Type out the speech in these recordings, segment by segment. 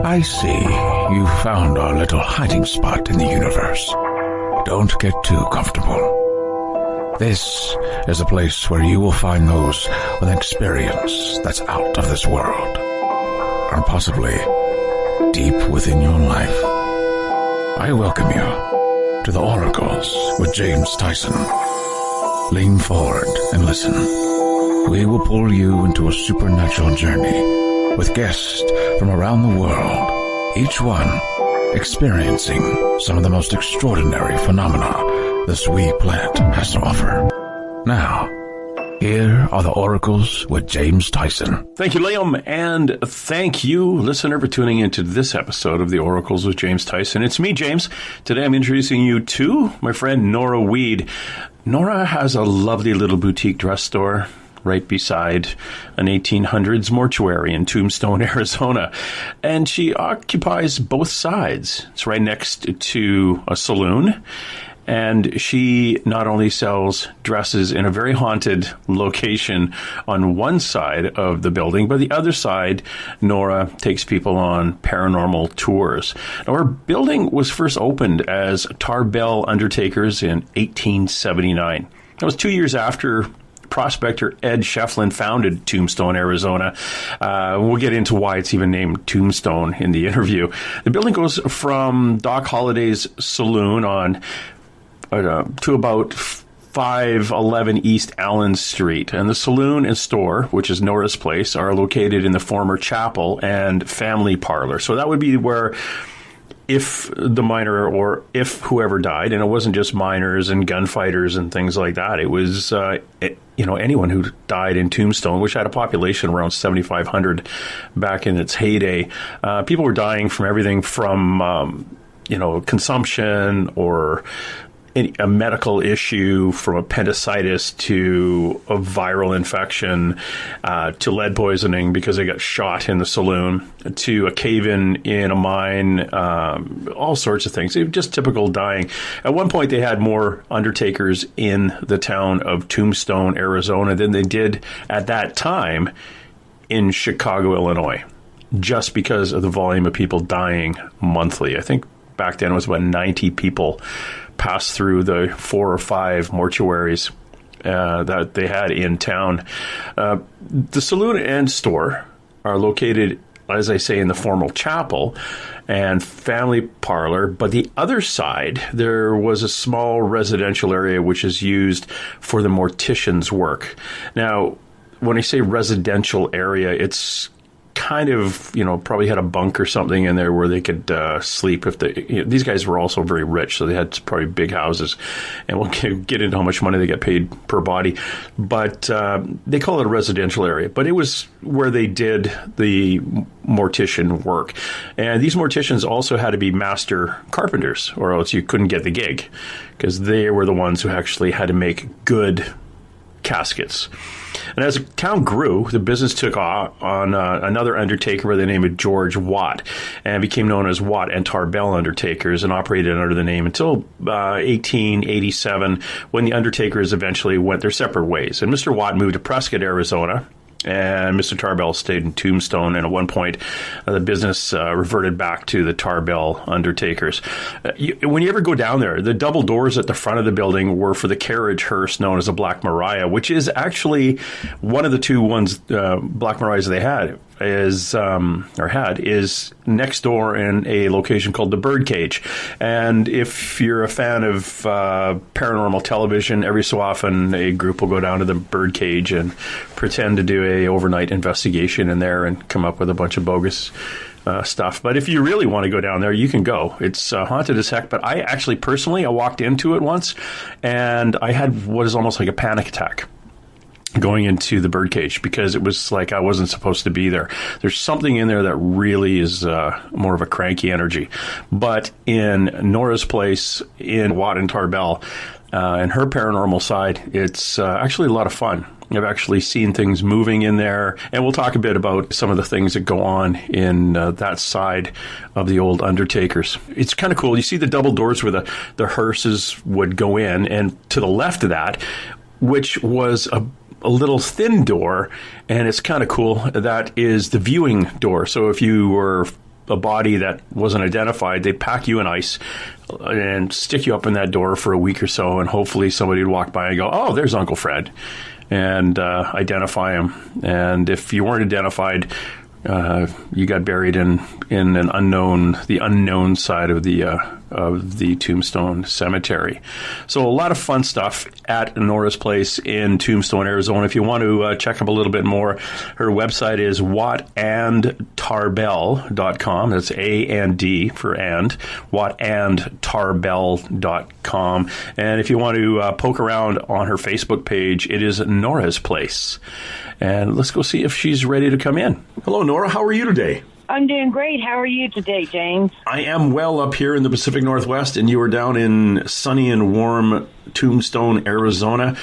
I see you found our little hiding spot in the universe. Don't get too comfortable. This is a place where you will find those with an experience that's out of this world, and possibly deep within your life. I welcome you to the Oracles with James Tyson. Lean forward and listen. We will pull you into a supernatural journey with guests from around the world, each one experiencing some of the most extraordinary phenomena this wee planet has to offer. Now, here are the Oracles with James Tyson. Thank you, Liam, and thank you, listener, for tuning into this episode of the Oracles with James Tyson. It's me, James. Today I'm introducing you to my friend Nora Weed. Nora has a lovely little boutique dress store right beside an 1800s mortuary in Tombstone, Arizona. And she occupies both sides. It's right next to a saloon. And she not only sells dresses in a very haunted location on one side of the building, but the other side, Nora takes people on paranormal tours. Now, her building was first opened as Tarbell Undertakers in 1879. That was 2 years after prospector Ed Shefflin founded Tombstone, Arizona. We'll get into why it's even named Tombstone in the interview. The building goes from Doc Holliday's saloon on to about 511 East Allen Street. And the saloon and store, which is Nora's place, are located in the former chapel and family parlor. So that would be where, if the miner or if whoever died, and it wasn't just miners and gunfighters and things like that, it was anyone who died in Tombstone, which had a population around 7,500 back in its heyday. People were dying from everything from consumption or a medical issue, from appendicitis to a viral infection, to lead poisoning because they got shot in the saloon, to a cave-in in a mine, all sorts of things. It was just typical dying. At one point, they had more undertakers in the town of Tombstone, Arizona than they did at that time in Chicago, Illinois, just because of the volume of people dying monthly. I think back then it was about 90 people passed through the 4 or 5 mortuaries that they had in town. The saloon and store are located, as I say, in the formal chapel and family parlor. But the other side, there was a small residential area which is used for the mortician's work. Now, when I say residential area, it's kind of, probably had a bunk or something in there where they could sleep. If these guys were also very rich, so they had probably big houses, and we'll get into how much money they get paid per body. But they call it a residential area. But it was where they did the mortician work, and these morticians also had to be master carpenters, or else you couldn't get the gig, because they were the ones who actually had to make good caskets. And as the town grew, the business took off on another undertaker by the name of George Watt, and became known as Watt and Tarbell Undertakers, and operated under the name until 1887, when the Undertakers eventually went their separate ways. And Mr. Watt moved to Prescott, Arizona, and Mr. Tarbell stayed in Tombstone, and at one point, the business reverted back to the Tarbell Undertakers. When you ever go down there, the double doors at the front of the building were for the carriage hearse known as a Black Maria, which is actually one of the two ones, Black Marias they had. Is next door in a location called the Birdcage. And if you're a fan of paranormal television, every so often a group will go down to the Birdcage and pretend to do a overnight investigation in there and come up with a bunch of bogus stuff. But if you really want to go down there, you can go. It's haunted as heck. But I actually personally, I walked into it once, and I had what is almost like a panic attack going into the Birdcage, because it was like I wasn't supposed to be there. There's something in there that really is more of a cranky energy. But in Nora's place, in Watt and Tarbell, and her paranormal side, it's actually a lot of fun. I've actually seen things moving in there, and we'll talk a bit about some of the things that go on in that side of the old Undertakers. It's kind of cool. You see the double doors where the hearses would go in, and to the left of that, which was a little thin door, and it's kind of cool, that is the viewing door. So if you were a body that wasn't identified, they'd pack you in ice and stick you up in that door for a week or so, and hopefully somebody would walk by and go, oh, there's Uncle Fred, and identify him. And if you weren't identified, you got buried in the unknown side of the Tombstone Cemetery. So a lot of fun stuff at Nora's place in Tombstone, Arizona. If you want to check up a little bit more, her website is wattandtarbell.com. That's A&D for and, wattandtarbell.com. And if you want to poke around on her Facebook page, it is Nora's Place. And let's go see if she's ready to come in. Hello, Nora. How are you today? I'm doing great. How are you today, James? I am well up here in the Pacific Northwest, and you are down in sunny and warm Tombstone, Arizona.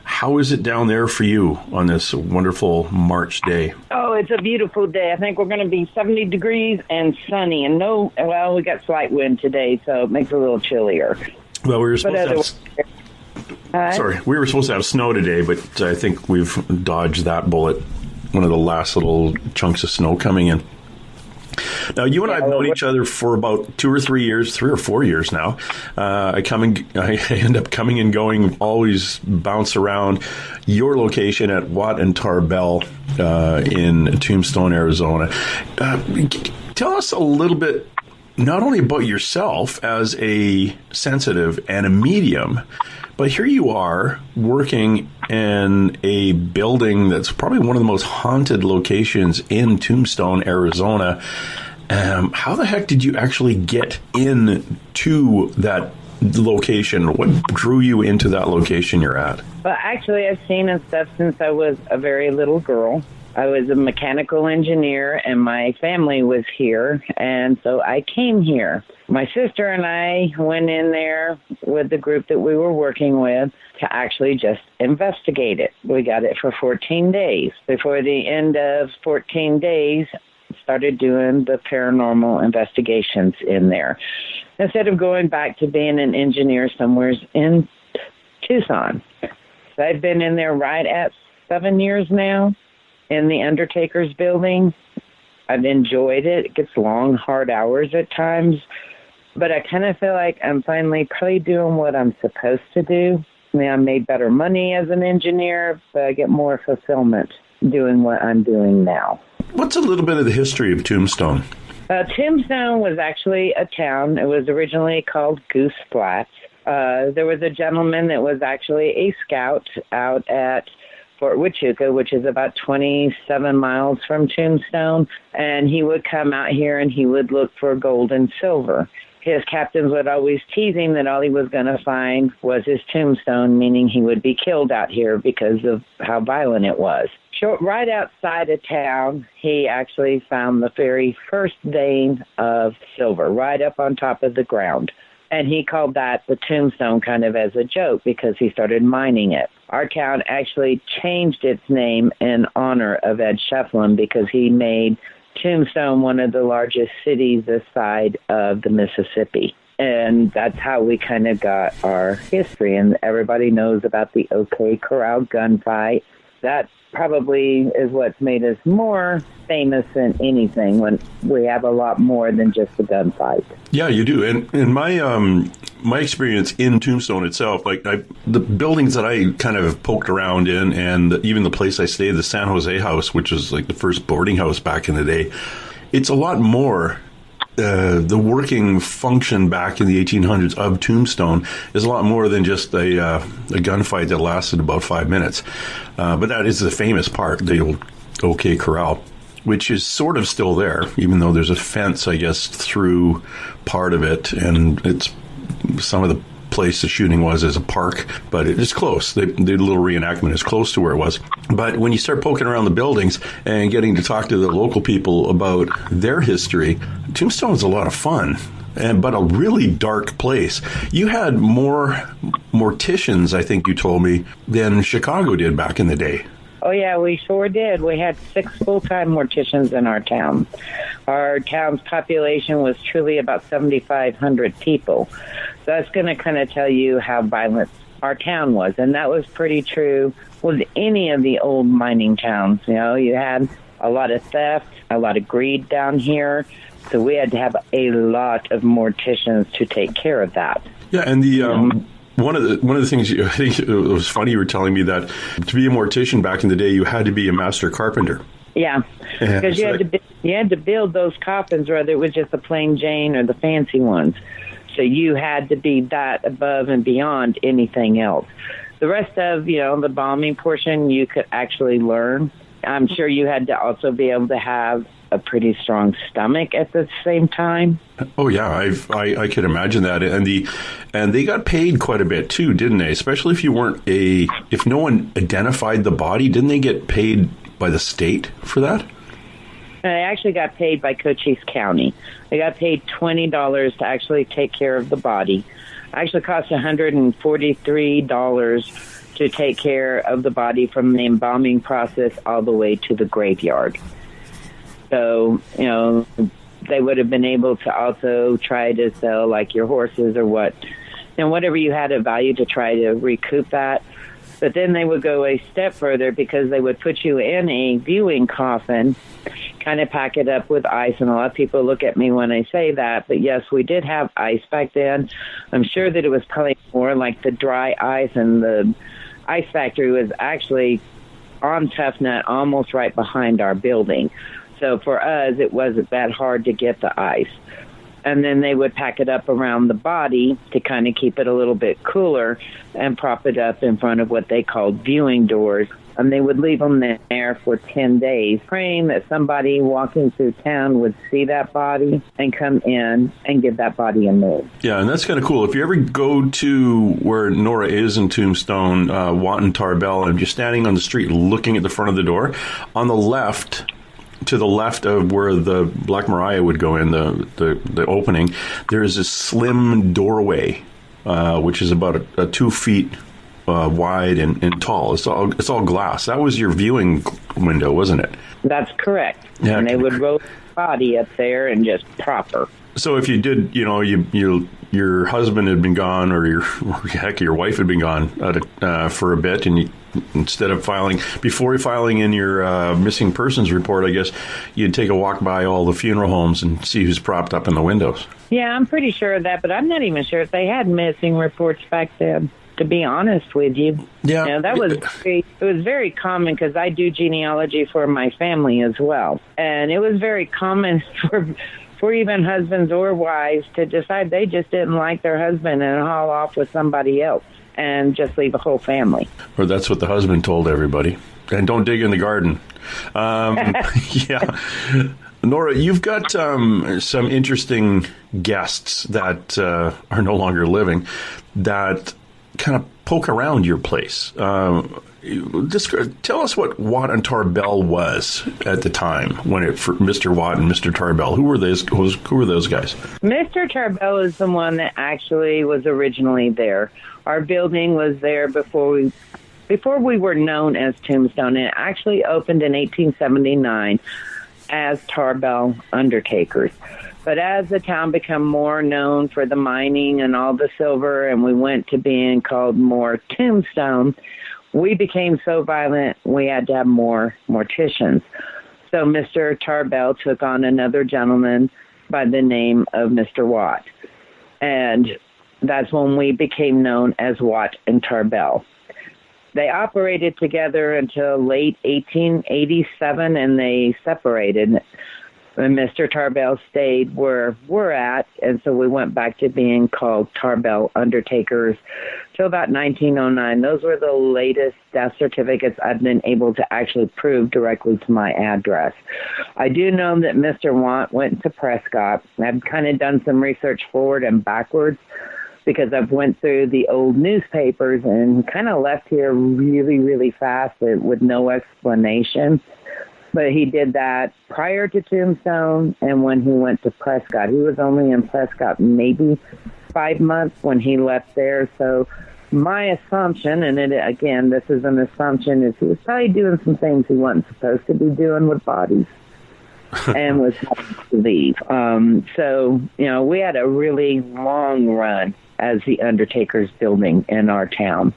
How is it down there for you on this wonderful March day? Oh, it's a beautiful day. I think we're going to be 70 degrees and sunny. And we got slight wind today, so it makes it a little chillier. Well, we were supposed to have snow today, but I think we've dodged that bullet. One of the last little chunks of snow coming in. Now, you and I have known each other for about 3 or 4 years now. I end up coming and going, always bounce around your location at Watt and Tarbell in Tombstone, Arizona. Tell us a little bit, not only about yourself as a sensitive and a medium, but here you are working in a building that's probably one of the most haunted locations in Tombstone, Arizona. How the heck did you actually get into that location? What drew you into that location you're at? Well, actually, I've seen and stuff since I was a very little girl. I was a mechanical engineer, and my family was here, and so I came here. My sister and I went in there with the group that we were working with to actually just investigate it. We got it for 14 days. Before the end of 14 days, started doing the paranormal investigations in there, instead of going back to being an engineer somewhere in Tucson. So I've been in there right at 7 years now. In the Undertakers building. I've enjoyed it. It gets long, hard hours at times, but I kind of feel like I'm finally probably doing what I'm supposed to do. I mean, I made better money as an engineer, but I get more fulfillment doing what I'm doing now. What's a little bit of the history of Tombstone? Tombstone was actually a town. It was originally called Goose Flats. There was a gentleman that was actually a scout out at Fort Huachuca, which is about 27 miles from Tombstone, and he would come out here and he would look for gold and silver. His captains would always tease him that all he was going to find was his tombstone, meaning he would be killed out here because of how violent it was. Right outside of town, he actually found the very first vein of silver right up on top of the ground. And he called that the Tombstone kind of as a joke because he started mining it. Our town actually changed its name in honor of Ed Shefflin because he made Tombstone one of the largest cities this side of the Mississippi. And that's how we kind of got our history. And everybody knows about the OK Corral gunfight. That probably is what's made us more famous than anything, when we have a lot more than just a gunfight. Yeah, you do. And in my experience in Tombstone itself, the buildings that I kind of poked around in, and even the place I stayed, the San Jose house, which was like the first boarding house back in the day, it's a lot more. The working function back in the 1800s of Tombstone is a lot more than just a gunfight that lasted about 5 minutes. But that is the famous part, the old OK Corral, which is sort of still there, even though there's a fence, I guess, through part of it. And it's some of the place the shooting was as a park, but it is close. They did a little reenactment. It's close to where it was. But when you start poking around the buildings and getting to talk to the local people about their history, Tombstone is a lot of fun, but a really dark place. You had more morticians, I think you told me, than Chicago did back in the day. Oh, yeah, we sure did. We had 6 full-time morticians in our town. Our town's population was truly about 7,500 people. So that's going to kind of tell you how violent our town was. And that was pretty true with any of the old mining towns. You know, you had a lot of theft, a lot of greed down here. So we had to have a lot of morticians to take care of that. Yeah, and the... One of the things, I think it was funny, you were telling me that to be a mortician back in the day, you had to be a master carpenter. Yeah, because you had to build those coffins, whether it was just the plain Jane or the fancy ones. So you had to be that above and beyond anything else. The rest of, the bombing portion, you could actually learn. I'm sure you had to also be able to have a pretty strong stomach at the same time. Oh yeah, I could imagine that, and they got paid quite a bit too, didn't they? Especially if no one identified the body, didn't they get paid by the state for that? And I actually got paid by Cochise County. I got paid $20 to actually take care of the body. It actually cost $143 to take care of the body from the embalming process all the way to the graveyard. So, they would have been able to also try to sell like your horses or whatever you had of value to try to recoup that. But then they would go a step further because they would put you in a viewing coffin, kind of pack it up with ice. And a lot of people look at me when I say that. But yes, we did have ice back then. I'm sure that it was probably more like the dry ice, and the ice factory was actually on Tough Nut, almost right behind our building. So for us, it wasn't that hard to get the ice. And then they would pack it up around the body to kind of keep it a little bit cooler and prop it up in front of what they called viewing doors. And they would leave them there for 10 days, praying that somebody walking through town would see that body and come in and give that body a move. Yeah, and that's kind of cool. If you ever go to where Nora is in Tombstone, Watt and Tarbell, and you're standing on the street looking at the front of the door, on the left... to the left of where the Black Mariah would go in, the opening, there is a slim doorway, which is about 2 feet wide and tall. It's all glass. That was your viewing window, wasn't it? That's correct. Yeah, and they would roll the body up there and just prop her. So if you did, your husband had been gone, or your wife had been gone for a bit, and instead of filing in your missing persons report, I guess you'd take a walk by all the funeral homes and see who's propped up in the windows. Yeah, I'm pretty sure of that, but I'm not even sure if they had missing reports back then, to be honest with you. Yeah, that was it was very common, because I do genealogy for my family as well, and it was very common for even husbands or wives to decide they just didn't like their husband and haul off with somebody else and just leave a whole family. Or that's what the husband told everybody. And don't dig in the garden. Yeah. Nora, you've got some interesting guests that are no longer living that kind of poke around your place. Tell us what Watt and Tarbell was at the time for Mr. Watt and Mr. Tarbell. Who were those guys? Mr. Tarbell is the one that actually was originally there. Our building was there before we were known as Tombstone. It actually opened in 1879 as Tarbell Undertakers. But as the town became more known for the mining and all the silver, and we went to being called more Tombstone, we became so violent we had to have more morticians. So Mr. Tarbell took on another gentleman by the name of Mr. Watt. And that's when we became known as Watt and Tarbell. They operated together until late 1887, and they separated. And Mr. Tarbell stayed where we're at, and so we went back to being called Tarbell Undertakers till about 1909. Those were the latest death certificates I've been able to actually prove directly to my address. I do know that Mr. Watt went to Prescott. I've kind of done some research forward and backwards, because I've went through the old newspapers and kind of left here really, really fast with no explanation. But he did that prior to Tombstone, and when he went to Prescott. He was only in Prescott maybe 5 months when he left there. So my assumption, and again, this is an assumption, is he was probably doing some things he wasn't supposed to be doing with bodies and was having to leave. So, we had a really long run as the Undertakers building in our town.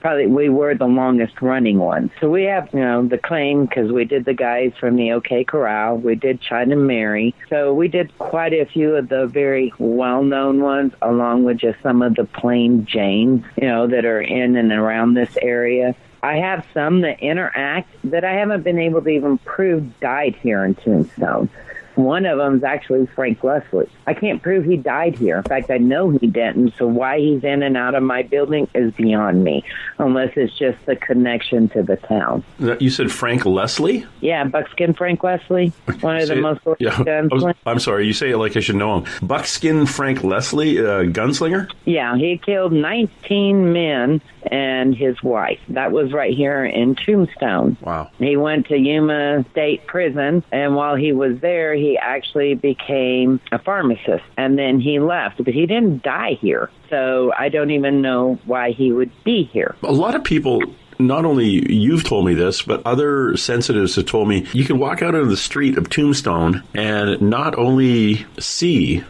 Probably we were the longest running one. So we have, the claim because we did the guys from the OK Corral. We did China Mary. So we did quite a few of the very well-known ones, along with just some of the plain Janes, that are in and around this area. I have some that interact that I haven't been able to even prove died here in Tombstone. One of them is actually Frank Leslie. I can't prove he died here. In fact, I know he didn't, so why he's in and out of my building is beyond me, unless it's just the connection to the town. You said Frank Leslie? Yeah, Buckskin Frank Leslie, one of the most gunslingers. I'm sorry, you say it like I should know him. Buckskin Frank Leslie, gunslinger? Yeah, he killed 19 men and his wife. That was right here in Tombstone. Wow. He went to Yuma State Prison, and while he was there, he actually became a pharmacist, and then he left. But he didn't die here, so I don't even know why he would be here. A lot of people, not only you've told me this, but other sensitives have told me you can walk out into the street of Tombstone and not only see,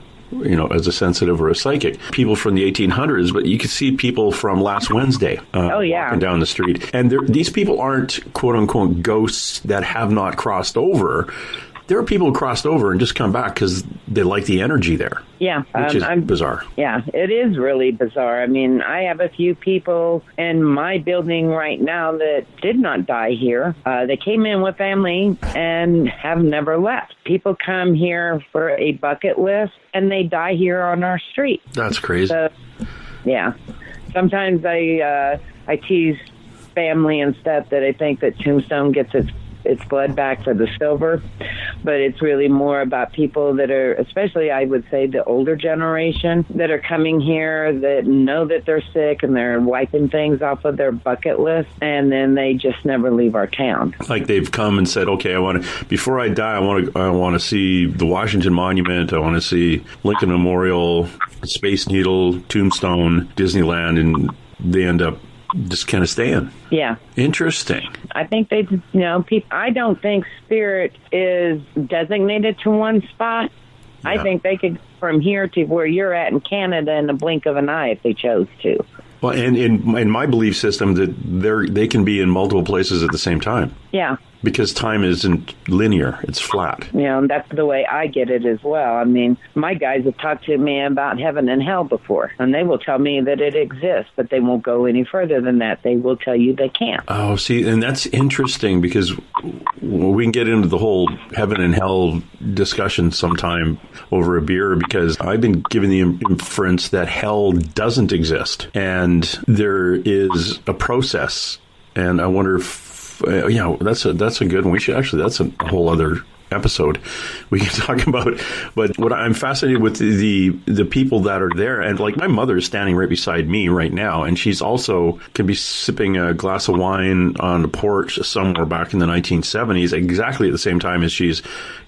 as a sensitive or a psychic, people from the 1800s, but you could see people from last Wednesday walking down the street. And these people aren't, quote-unquote, ghosts that have not crossed over. There are people who crossed over and just come back because they like the energy there. Yeah. Which is bizarre. Yeah, it is really bizarre. I mean, I have a few people in my building right now that did not die here. They came in with family and have never left. People come here for a bucket list and they die here on our street. That's crazy. So, yeah. Sometimes I tease family and stuff that I think that Tombstone gets its blood back for the silver, but it's really more about people that are, especially I would say the older generation, that are coming here that know that they're sick and they're wiping things off of their bucket list, and then they just never leave our town. Like they've come and said, okay, before I die, I want to see the Washington Monument, I want to see Lincoln Memorial, Space Needle, Tombstone, Disneyland, and they end up just kind of staying. Yeah. Interesting. I think they, I don't think spirit is designated to one spot. Yeah. I think they could from here to where you're at in Canada in the blink of an eye if they chose to. Well, and in my belief system, that they can be in multiple places at the same time. Yeah. Because time isn't linear. It's flat. And that's the way I get it as well. I mean, my guys have talked to me about heaven and hell before, and they will tell me that it exists, but they won't go any further than that. They will tell you they can't. Oh, see, and that's interesting because we can get into the whole heaven and hell discussion sometime over a beer, because I've been given the inference that hell doesn't exist, and there is a process, and I wonder if that's a good one. We should actually, that's a whole other episode we can talk about. But what I'm fascinated with the people that are there, and like my mother is standing right beside me right now, and she's also can be sipping a glass of wine on the porch somewhere back in the 1970s, exactly at the same time as she's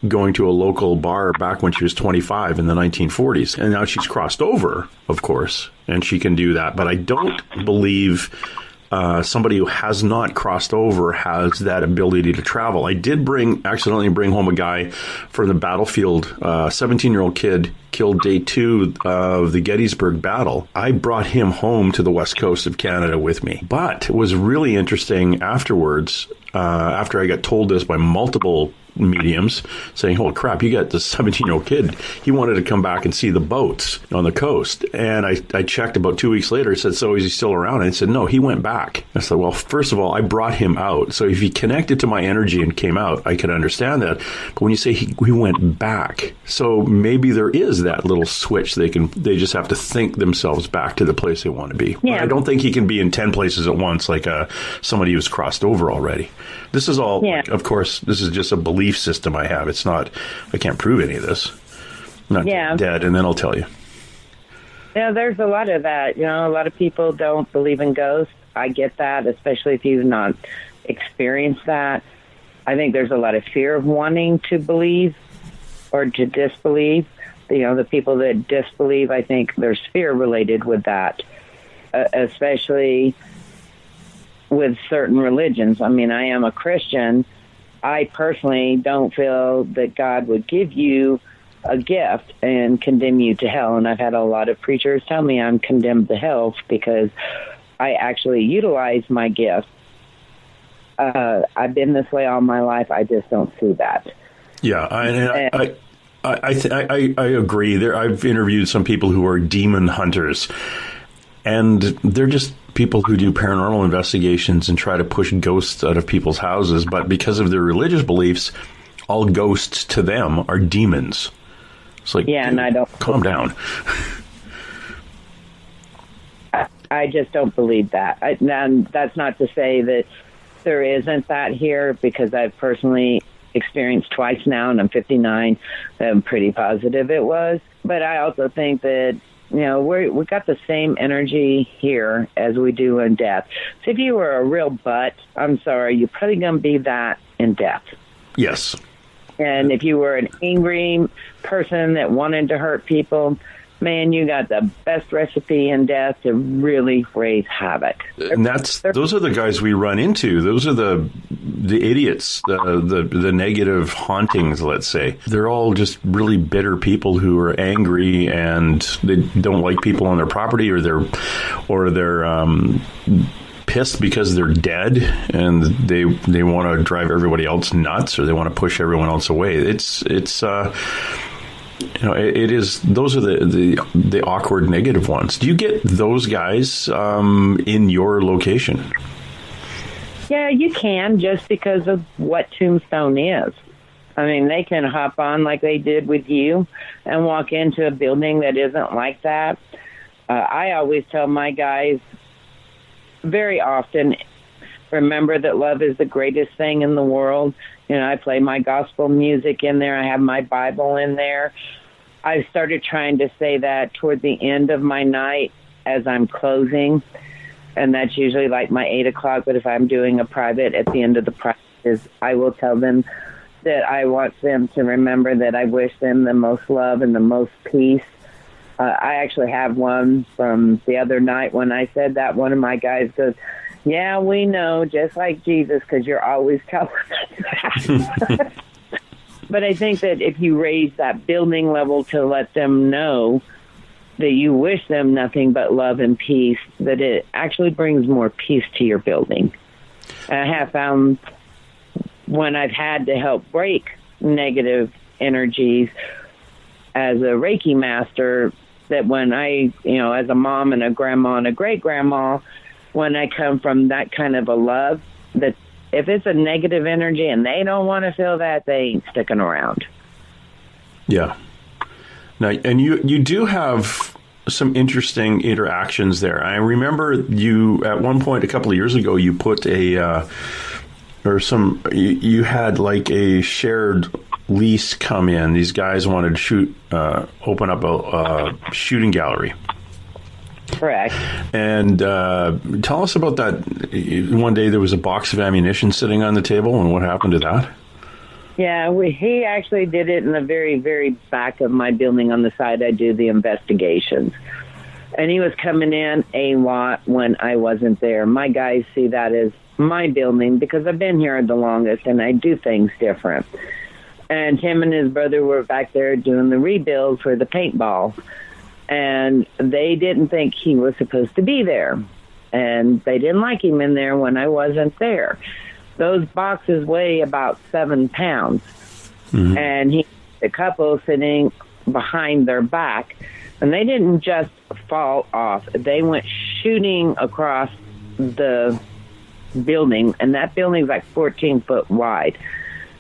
going to a local bar back when she was 25 in the 1940s. And now she's crossed over, of course, and she can do that. But I don't believe somebody who has not crossed over has that ability to travel. I did accidentally bring home a guy from the battlefield, 17-year-old kid killed day 2 of the Gettysburg battle. I brought him home to the west coast of Canada with me. But it was really interesting afterwards, after I got told this by multiple mediums saying, holy crap, you got this 17-year-old kid. He wanted to come back and see the boats on the coast. And I checked about 2 weeks later. I said, so is he still around? And I said, no, he went back. I said, well, first of all, I brought him out. So if he connected to my energy and came out, I could understand that. But when you say he went back, so maybe there is that little switch. They just have to think themselves back to the place they want to be. Yeah. But I don't think he can be in 10 places at once like somebody who's crossed over already. This is all, of course, this is just a belief system I have. It's not, I can't prove any of this. I'm not dead, and then I'll tell you. Yeah, there's a lot of that. A lot of people don't believe in ghosts. I get that, especially if you've not experienced that. I think there's a lot of fear of wanting to believe or to disbelieve. The people that disbelieve, I think there's fear related with that. especially with certain religions. I mean, I am a Christian. I personally don't feel that God would give you a gift and condemn you to hell. And I've had a lot of preachers tell me I'm condemned to hell because I actually utilize my gift. I've been this way all my life. I just don't see that. Yeah, I agree. I've interviewed some people who are demon hunters, and they're just people who do paranormal investigations and try to push ghosts out of people's houses. But because of their religious beliefs, all ghosts to them are demons. It's like, yeah, and I don't calm down. I just don't believe that. And that's not to say that there isn't that here, because I've personally experienced twice now, and I'm 59. I'm pretty positive it was. But I also think that, you know, we got the same energy here as we do in death. So if you were a real butt, I'm sorry, you're probably going to be that in death. Yes. And if you were an angry person that wanted to hurt people, man, you got the best recipe in death to really raise havoc. And those are the guys we run into. Those are the idiots, the negative hauntings, let's say. They're all just really bitter people who are angry and they don't like people on their property, or they're pissed because they're dead and they want to drive everybody else nuts, or they want to push everyone else away. It's you know, it is. Those are the awkward negative ones. Do you get those guys in your location? Yeah, you can, just because of what Tombstone is. I mean, they can hop on like they did with you and walk into a building that isn't like that. I always tell my guys very often, remember that love is the greatest thing in the world. You know, I play my gospel music in there. I have my Bible in there. I started trying to say that toward the end of my night as I'm closing, and that's usually like my 8 o'clock. But if I'm doing a private at the end of the practice, I will tell them that I want them to remember that I wish them the most love and the most peace. I actually have one from the other night when I said that. One of my guys goes, "Yeah, we know, just like Jesus, because you're always telling us that." But I think that if you raise that building level to let them know that you wish them nothing but love and peace, that it actually brings more peace to your building. And I have found when I've had to help break negative energies as a Reiki Master, that when I, you know, as a mom and a grandma and a great-grandma, when I come from that kind of a love, that if it's a negative energy and they don't want to feel that, they ain't sticking around. Yeah. Now, and you do have some interesting interactions there. I remember you at one point a couple of years ago, you put you had like a shared lease come in. These guys wanted to open up a shooting gallery. Correct. And tell us about that. One day there was a box of ammunition sitting on the table, and what happened to that? Yeah, he actually did it in the very, very back of my building on the side I do the investigations. And he was coming in a lot when I wasn't there. My guys see that as my building because I've been here the longest and I do things different. And him and his brother were back there doing the rebuild for the paintball. And they didn't think he was supposed to be there. And they didn't like him in there when I wasn't there. Those boxes weigh about 7 pounds. Mm-hmm. And the couple sitting behind their back, and they didn't just fall off. They went shooting across the building, and that building's like 14 foot wide,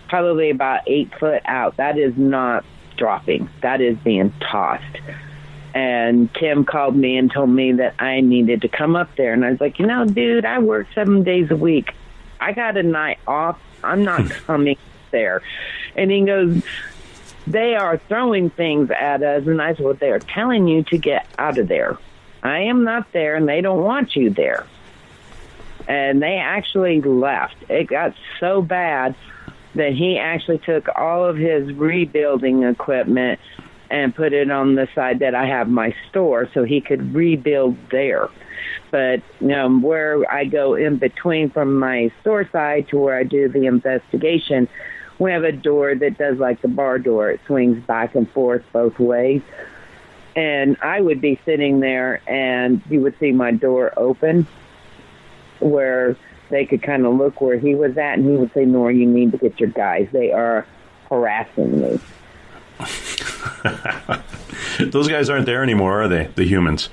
probably about 8 foot out. That is not dropping. That is being tossed. And Tim called me and told me that I needed to come up there. And I was like, dude, I work 7 days a week. I got a night off. I'm not coming there. And he goes, they are throwing things at us. And I said, well, they're telling you to get out of there. I am not there, and they don't want you there. And they actually left. It got so bad that he actually took all of his rebuilding equipment and put it on the side that I have my store so he could rebuild there. But, where I go in between from my store side to where I do the investigation, we have a door that does like the bar door. It swings back and forth both ways. And I would be sitting there, and you would see my door open where they could kind of look where he was at, and he would say, Nora, you need to get your guys. They are harassing me. Those guys aren't there anymore, are they, the humans?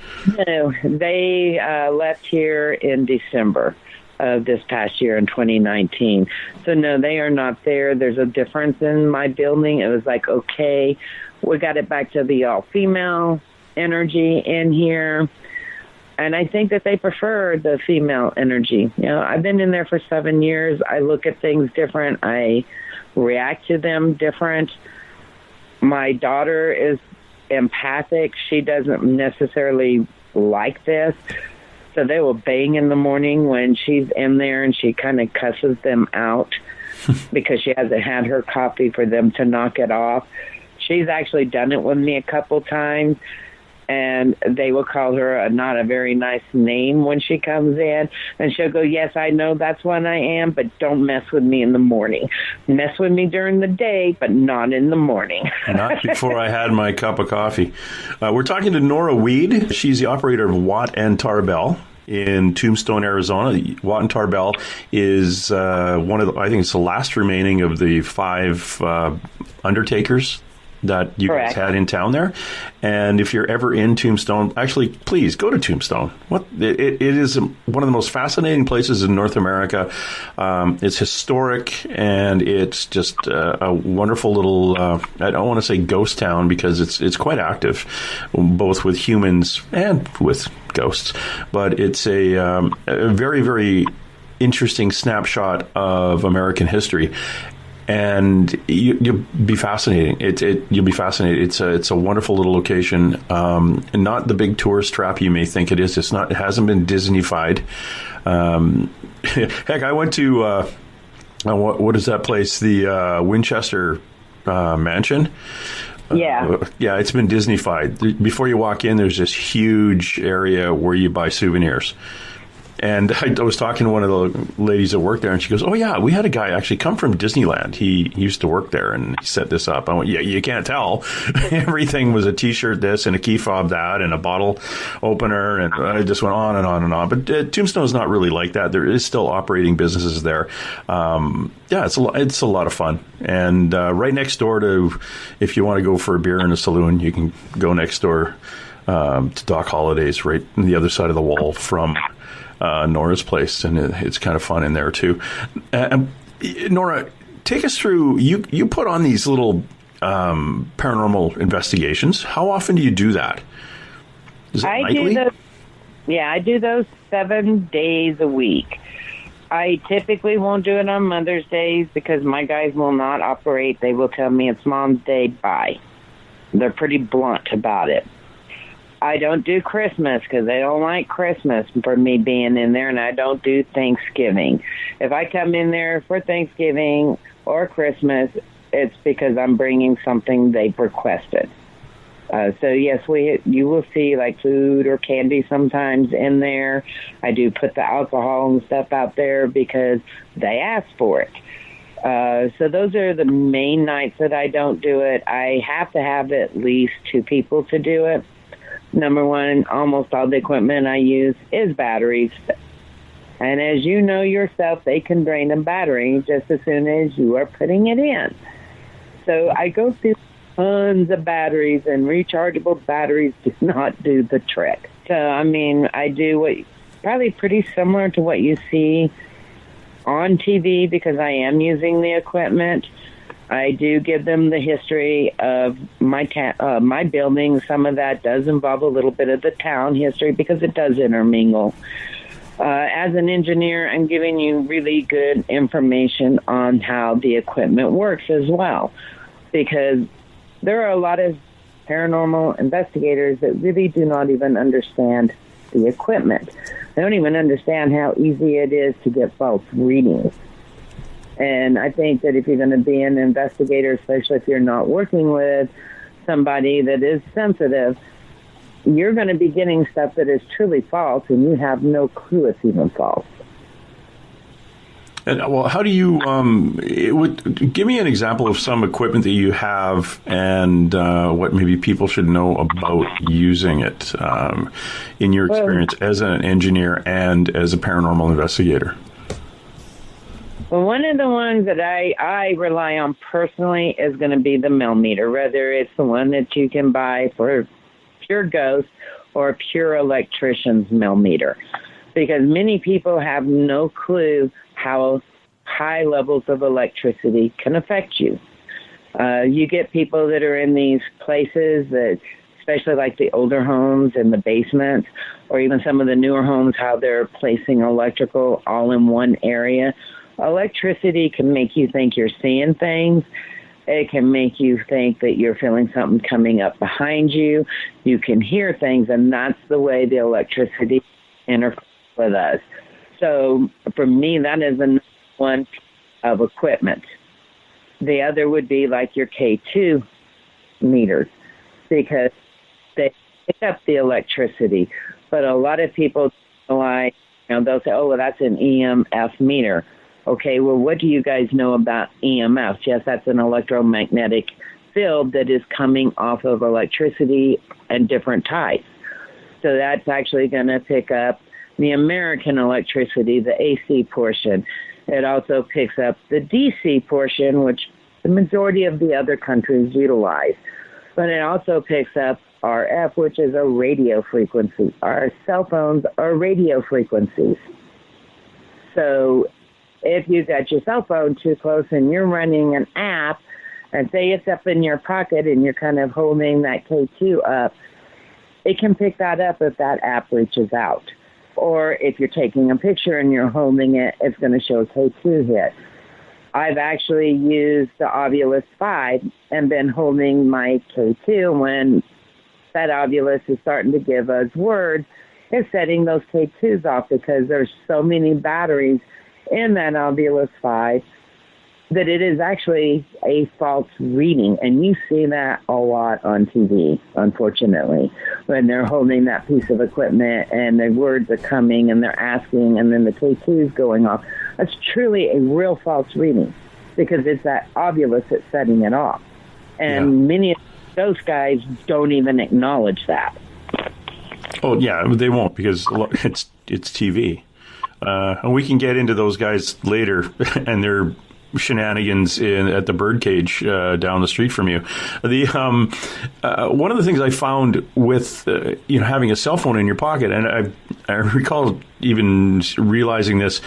No, they left here in December of this past year in 2019. So, no, they are not there. There's a difference in my building. It was like, okay, we got it back to the all-female energy in here. And I think that they prefer the female energy. I've been in there for 7 years. I look at things different. I react to them different. My daughter is empathic. She doesn't necessarily like this. So they will bang in the morning when she's in there, and she kind of cusses them out because she hasn't had her coffee for them to knock it off. She's actually done it with me a couple times, and they will call her not a very nice name when she comes in. And she'll go, yes, I know that's what I am, but don't mess with me in the morning. Mess with me during the day, but not in the morning. Not before I had my cup of coffee. We're talking to Nora Weed. She's the operator of Watt and Tarbell in Tombstone, Arizona. Watt and Tarbell is one of the, I think it's the last remaining of the 5 Undertakers that you Correct. guys had in town there. And if you're ever in Tombstone, actually, please go to Tombstone. It is one of the most fascinating places in North America. It's historic, and it's just a wonderful little, I don't want to say ghost town because it's quite active, both with humans and with ghosts. But it's a very, very interesting snapshot of American history. And you'll be fascinated. You'll be fascinated. It's a wonderful little location, and not the big tourist trap you may think it is. It's not. It hasn't been Disney-fied. Heck, I went to what is that place? The Winchester Mansion. Yeah. Yeah, it's been Disney-fied. Before you walk in, there's this huge area where you buy souvenirs. And I was talking to one of the ladies that worked there, and she goes, oh, yeah, we had a guy actually come from Disneyland. He used to work there, and he set this up. I went, yeah, you can't tell. Everything was a T-shirt this and a key fob that and a bottle opener, and I just went on and on and on. But Tombstone is not really like that. There is still operating businesses there. Yeah, it's a lot of fun. And right next door to, if you want to go for a beer in a saloon, you can go next door to Doc Holliday's, right on the other side of the wall from Nora's place, and it's kind of fun in there too. Nora, take us through. You put on these little paranormal investigations. How often do you do that? Is it nightly? I do those 7 days a week. I typically won't do it on Mother's Days because my guys will not operate. They will tell me it's Mom's Day, bye. They're pretty blunt about it. I don't do Christmas because they don't like Christmas for me being in there, and I don't do Thanksgiving. If I come in there for Thanksgiving or Christmas, it's because I'm bringing something they've requested. So, yes, you will see, like, food or candy sometimes in there. I do put the alcohol and stuff out there because they ask for it. So those are the main nights that I don't do it. I have to have at least 2 people to do it. Number one, almost all the equipment I use is batteries. And as you know yourself, they can drain a battery just as soon as you are putting it in. So I go through tons of batteries, and rechargeable batteries do not do the trick. So, I mean, I do probably pretty similar to what you see on TV because I am using the equipment. I do give them the history of my building. Some of that does involve a little bit of the town history because it does intermingle. As an engineer, I'm giving you really good information on how the equipment works as well, because there are a lot of paranormal investigators that really do not even understand the equipment. They don't even understand how easy it is to get false readings. And I think that if you're going to be an investigator, especially if you're not working with somebody that is sensitive, you're going to be getting stuff that is truly false, and you have no clue it's even false. And, well, how do you give me an example of some equipment that you have and what maybe people should know about using it in your experience as an engineer and as a paranormal investigator? Well, one of the ones that I rely on personally is going to be the millimeter, whether it's the one that you can buy for pure ghost or pure electrician's millimeter, because many people have no clue how high levels of electricity can affect you. You get people that are in these places that, especially like the older homes in the basements, or even some of the newer homes, how they're placing electrical all in one area. Electricity can make you think you're seeing things. It can make you think that you're feeling something coming up behind you. You can hear things, and that's the way the electricity interferes with us. So for me, that is one of equipment. The other would be like your K2 meters, because they pick up the electricity. But a lot of people, they'll say, oh, well, that's an EMF meter. Okay, well, what do you guys know about EMFs? Yes, that's an electromagnetic field that is coming off of electricity and different types. So that's actually going to pick up the American electricity, the AC portion. It also picks up the DC portion, which the majority of the other countries utilize. But it also picks up RF, which is a radio frequency. Our cell phones are radio frequencies. So if you got your cell phone too close and you're running an app, and say it's up in your pocket and you're kind of holding that K2 up, it can pick that up if that app reaches out. Or if you're taking a picture and you're holding it, it's going to show K2 hit. I've actually used the Ovilus 5 and been holding my K2 when that Ovilus is starting to give us words. It's setting those K2s off because there's so many batteries in that Ovilus 5 that it is actually a false reading. And you see that a lot on TV, unfortunately, when they're holding that piece of equipment and the words are coming and they're asking and then the K2 is going off. That's truly a real false reading because it's that Ovilus that's setting it off. And many of those guys don't even acknowledge that. Oh, yeah, they won't because it's TV. And we can get into those guys later and their shenanigans at the birdcage down the street from you. One of the things I found with having a cell phone in your pocket, and I recall even realizing this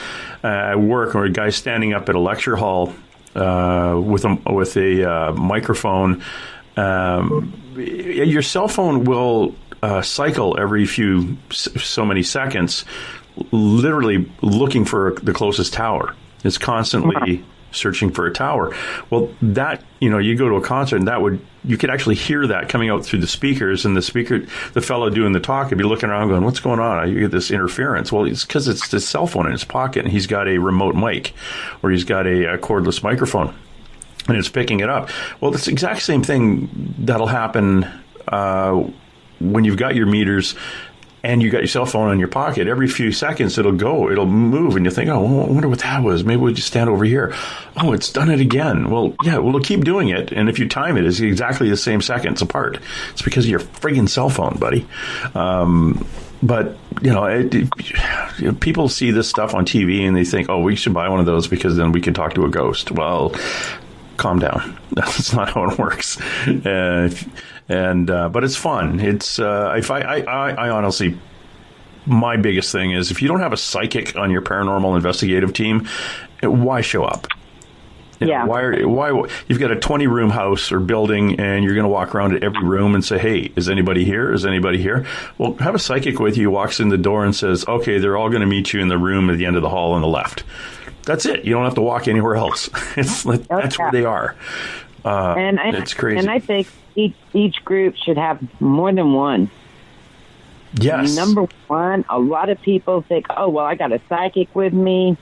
at work, or a guy standing up at a lecture hall with a microphone. Your cell phone will cycle every so many seconds, literally looking for the closest tower. It's constantly searching for a tower. Well, that, you go to a concert and you could actually hear that coming out through the speakers, and the fellow doing the talk would be looking around going, what's going on? You get this interference. Well, it's because it's his cell phone in his pocket and he's got a remote mic or he's got a cordless microphone and it's picking it up. Well, it's the exact same thing that'll happen when you've got your meters and you got your cell phone in your pocket. Every few seconds, it'll move, and you think, oh, I wonder what that was. Maybe we'll just stand over here. Oh, it's done it again. Well, yeah, it'll keep doing it, and if you time it, it's exactly the same seconds apart. It's because of your friggin' cell phone, buddy. But, people see this stuff on TV, and they think, oh, we should buy one of those because then we can talk to a ghost. Well, calm down. That's not how it works. But it's fun. It's I honestly, my biggest thing is if you don't have a psychic on your paranormal investigative team, why show up? Why you've got a 20-room house or building and you're going to walk around to every room and say, hey, is anybody here? Is anybody here? Well, have a psychic with you who walks in the door and says, okay, they're all going to meet you in the room at the end of the hall on the left. That's it. You don't have to walk anywhere else. That's where they are. It's crazy. And I think each group should have more than one. Yes. Number one, a lot of people think, oh, well, I got a psychic with me.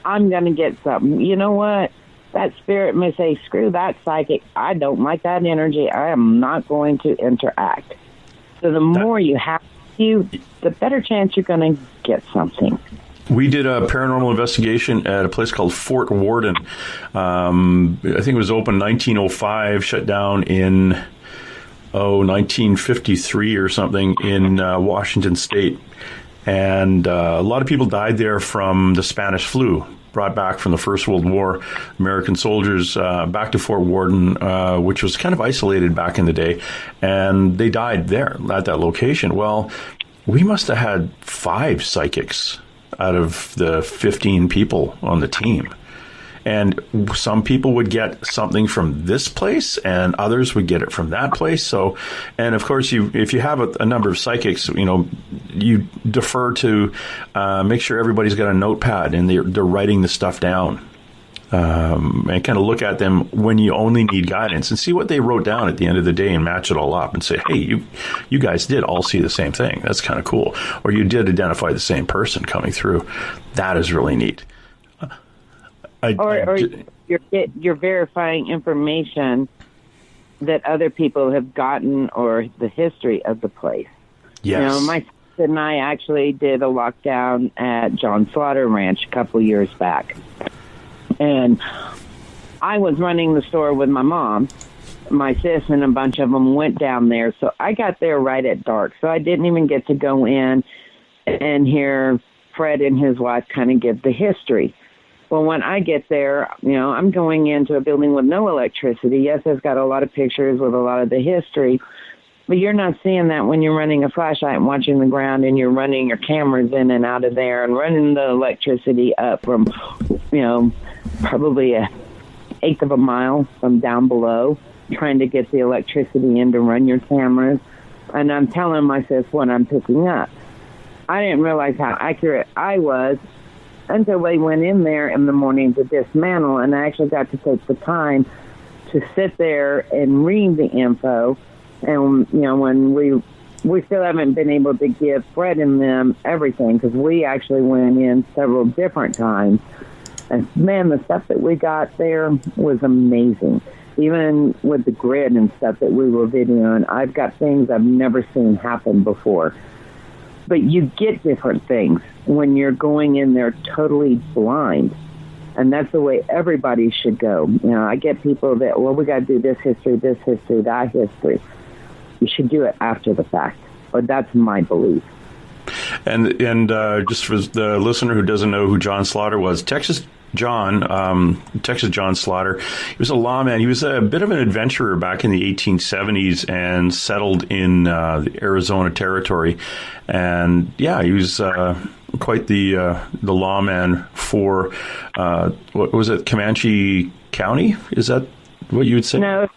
I'm going to get something. You know what? That spirit may say, screw that psychic. I don't like that energy. I am not going to interact. So the more you have the better chance you're going to get something. We did a paranormal investigation at a place called Fort Worden. I think it was open 1905, shut down in 1953 or something in Washington State. And a lot of people died there from the Spanish flu, brought back from the First World War. American soldiers back to Fort Worden, which was kind of isolated back in the day, and they died there at that location. Well, we must have had 5 psychics out of the 15 people on the team. And some people would get something from this place, and others would get it from that place. So, and of course, if you have a number of psychics, you defer to make sure everybody's got a notepad and they're writing the stuff down, and kind of look at them when you only need guidance and see what they wrote down at the end of the day and match it all up and say, hey, you guys did all see the same thing. That's kind of cool. Or you did identify the same person coming through. That is really neat. You're verifying information that other people have gotten or the history of the place. Yes. My sister and I actually did a lockdown at John Slaughter Ranch a couple years back. And I was running the store with my mom. My sis and a bunch of them went down there. So I got there right at dark. So I didn't even get to go in and hear Fred and his wife kind of give the history. Well, when I get there, I'm going into a building with no electricity. Yes, it's got a lot of pictures with a lot of the history, but you're not seeing that when you're running a flashlight and watching the ground and you're running your cameras in and out of there and running the electricity up from, probably 1/8 of a mile from down below, trying to get the electricity in to run your cameras. And I'm telling myself what I'm picking up. I didn't realize how accurate I was until they went in there in the morning to dismantle, and I actually got to take the time to sit there and read the info. And, when we still haven't been able to give Fred and them everything, because we actually went in several different times. And, man, the stuff that we got there was amazing. Even with the grid and stuff that we were videoing, I've got things I've never seen happen before. But you get different things when you're going in there totally blind. And that's the way everybody should go. I get people that, we got to do this history, that history. You should do it after the fact. Or that's my belief. And just for the listener who doesn't know who John Slaughter was, Texas John Slaughter, he was a lawman. He was a bit of an adventurer back in the 1870s and settled in the Arizona territory. And he was quite the lawman for what was it, Comanche County? Is that what you would say? No,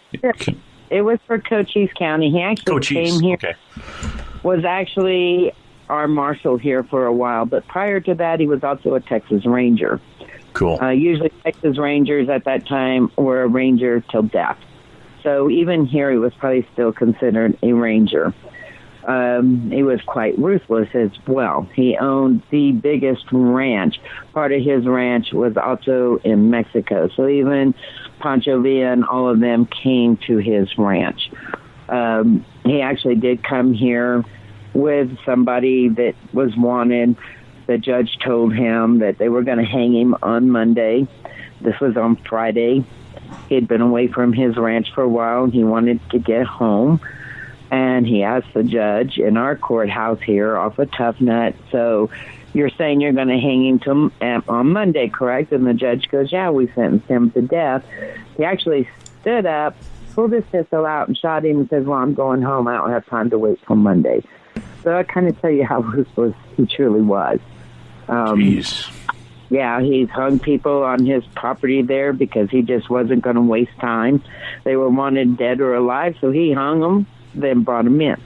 it was for Cochise County. He actually came here. Okay. Was actually our marshal here for a while, but prior to that, he was also a Texas Ranger. Cool. Usually Texas Rangers at that time were a ranger till death. So even here, he was probably still considered a ranger. He was quite ruthless as well. He owned the biggest ranch. Part of his ranch was also in Mexico. So even Pancho Villa and all of them came to his ranch. He actually did come here with somebody that was wanted. The judge told him that they were going to hang him on Monday. This was on Friday. He'd been away from his ranch for a while, and he wanted to get home. And he asked the judge in our courthouse here off of Tough Nut, so you're saying you're going to hang him on Monday, correct? And the judge goes, yeah, we sentenced him to death. He actually stood up, pulled his pistol out, and shot him and says, well, I'm going home. I don't have time to wait till Monday. So I kind of tell you how ruthless he truly was. Jeez. Yeah, he's hung people on his property there because he just wasn't going to waste time. They were wanted dead or alive, so he hung them, then brought them in.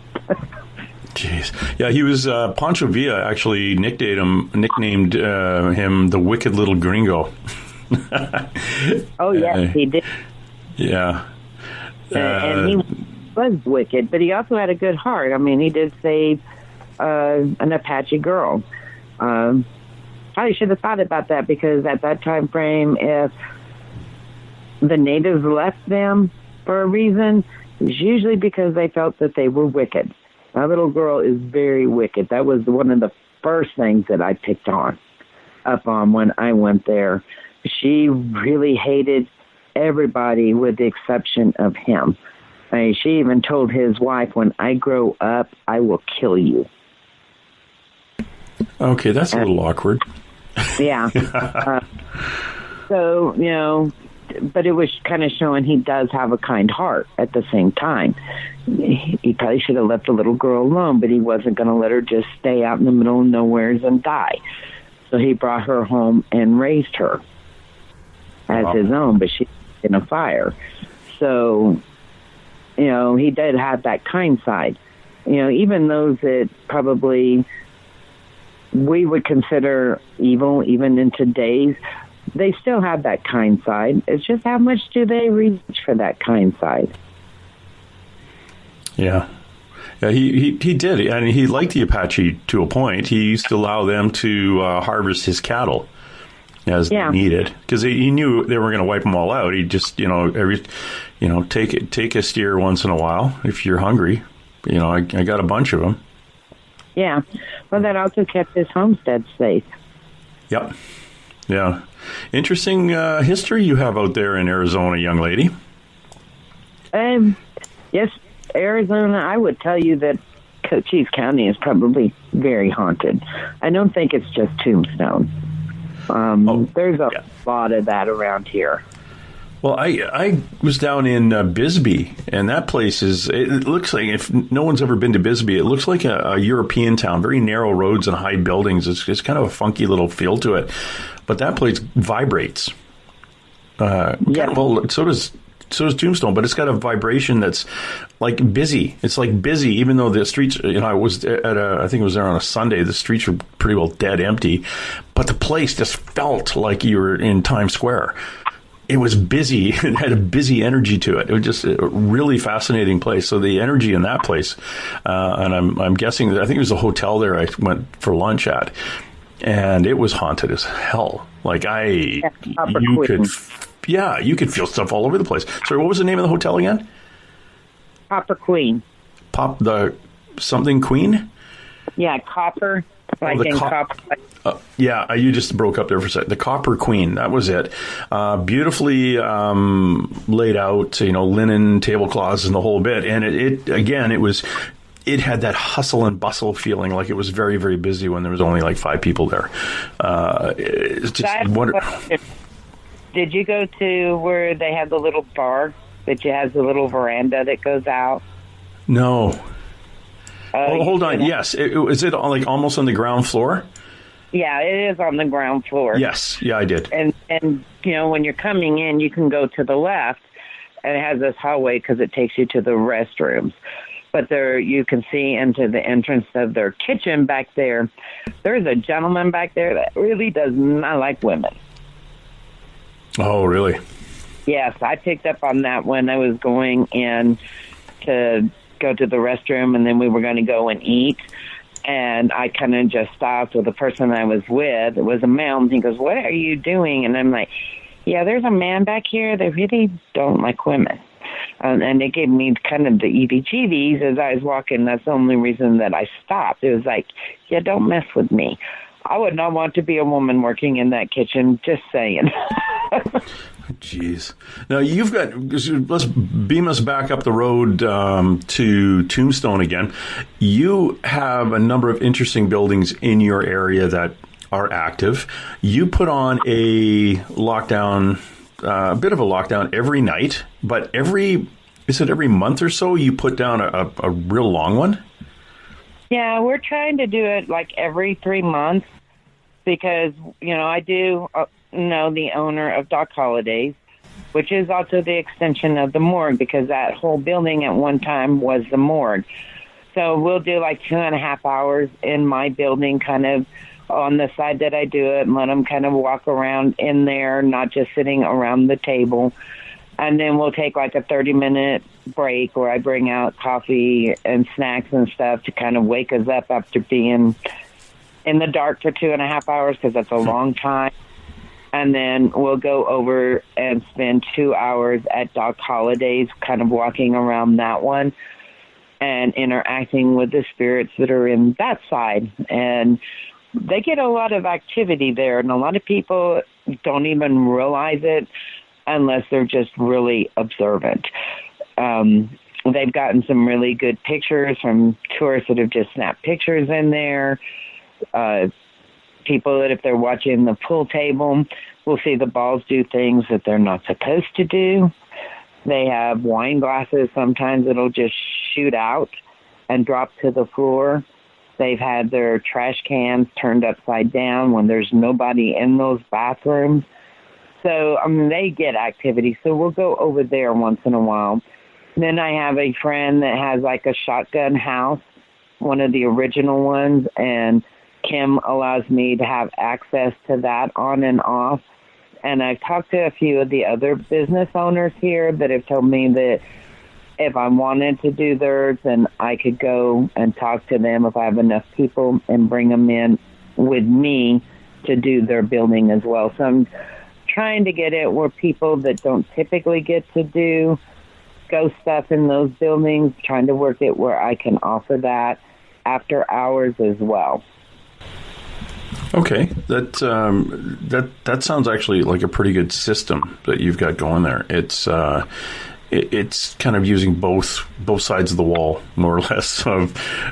Jeez. Yeah, he was, Pancho Villa actually nicknamed him the Wicked Little Gringo. Oh, yes, he did. Yeah. And he was wicked, but he also had a good heart. I mean, he did save an Apache girl. I should have thought about that, because at that time frame, if the natives left them for a reason, it was usually because they felt that they were wicked. My little girl is very wicked. That was one of the first things that I picked up on when I went there. She really hated everybody with the exception of him. I mean, she even told his wife, when I grow up, I will kill you. Okay, that's a little awkward. Yeah. So, but it was kind of showing he does have a kind heart at the same time. He probably should have left the little girl alone, but he wasn't going to let her just stay out in the middle of nowheres and die. So he brought her home and raised her as his own, but she in a fire. So, he did have that kind side. Even those that probably we would consider evil, even in today's, they still have that kind side. It's just how much do they reach for that kind side? Yeah. Yeah, he did. I mean, he liked the Apache to a point. He used to allow them to harvest his cattle as they needed, because he knew they were going to wipe them all out. He just, take a steer once in a while if you're hungry. I got a bunch of them. Yeah. Well, that also kept his homestead safe. Yep. Yeah. Interesting history you have out there in Arizona, young lady. Yes, Arizona, I would tell you that Cochise County is probably very haunted. I don't think it's just Tombstone. There's a lot of that around here. Well, I was down in Bisbee, and that place it looks like, if no one's ever been to Bisbee, it looks like a European town, very narrow roads and high buildings. It's kind of a funky little feel to it. But that place vibrates. Well, so does Tombstone, but it's got a vibration that's like busy. It's like busy, even though the streets, I was I think it was there on a Sunday, the streets were pretty well dead empty, but the place just felt like you were in Times Square. It was busy. It had a busy energy to it. It was just a really fascinating place. So the energy in that place, and I'm guessing that I think it was a hotel there I went for lunch at, and it was haunted as hell. Like you could feel stuff all over the place. Sorry, what was the name of the hotel again? Copper Queen. Something Queen? Yeah, Copper. Like in copper. You just broke up there for a second. The Copper Queen, that was it. Beautifully laid out, linen tablecloths and the whole bit. And it had that hustle and bustle feeling, like it was very, very busy when there was only like 5 people there. It's just wonderful. Did you go to where they have the little bar that has the little veranda that goes out? No. Hold on. Yes. Is it like almost on the ground floor? Yeah, it is on the ground floor. Yes. Yeah, I did. And when you're coming in, you can go to the left, and it has this hallway because it takes you to the restrooms. But there, you can see into the entrance of their kitchen back there. There's a gentleman back there that really does not like women. Oh, really? Yes, I picked up on that when I was going in to go to the restroom, and then we were going to go and eat. And I kind of just stopped with the person I was with. It was a male, and he goes, "What are you doing?" And I'm like, "Yeah, there's a man back here that really don't like women." And it gave me kind of the EBGBs as I was walking. That's the only reason that I stopped. It was like, yeah, don't mess with me. I would not want to be a woman working in that kitchen, just saying. Jeez. Now, let's beam us back up the road to Tombstone again. You have a number of interesting buildings in your area that are active. You put on a lockdown, a bit of a lockdown every night, but every month or so you put down a real long one? Yeah, we're trying to do it like every 3 months because, I do know the owner of Doc Holiday's, which is also the extension of the morgue because that whole building at one time was the morgue. So we'll do like 2.5 hours in my building kind of on the side that I do it and let them kind of walk around in there, not just sitting around the table. And then we'll take like a 30-minute break where I bring out coffee and snacks and stuff to kind of wake us up after being in the dark for 2.5 hours because that's a long time. And then we'll go over and spend 2 hours at Doc Holiday's kind of walking around that one. and interacting with the spirits that are in that side. And they get a lot of activity there, and a lot of people don't even realize it unless they're just really observant. They've gotten some really good pictures from tourists that have just snapped pictures in there. People that if they're watching the pool table will see the balls do things that they're not supposed to do. They have wine glasses. Sometimes it'll just shoot out and drop to the floor. They've had their trash cans turned upside down when there's nobody in those bathrooms. So, they get activity. So we'll go over there once in a while. Then I have a friend that has like a shotgun house, one of the original ones, and Kim allows me to have access to that on and off. And I've talked to a few of the other business owners here that have told me that if I wanted to do theirs, then I could go and talk to them if I have enough people and bring them in with me to do their building as well. So I'm trying to get it where people that don't typically get to do ghost stuff in those buildings, trying to work it where I can offer that after hours as well. Okay, that sounds actually like a pretty good system that you've got going there. It's kind of using both sides of the wall, more or less.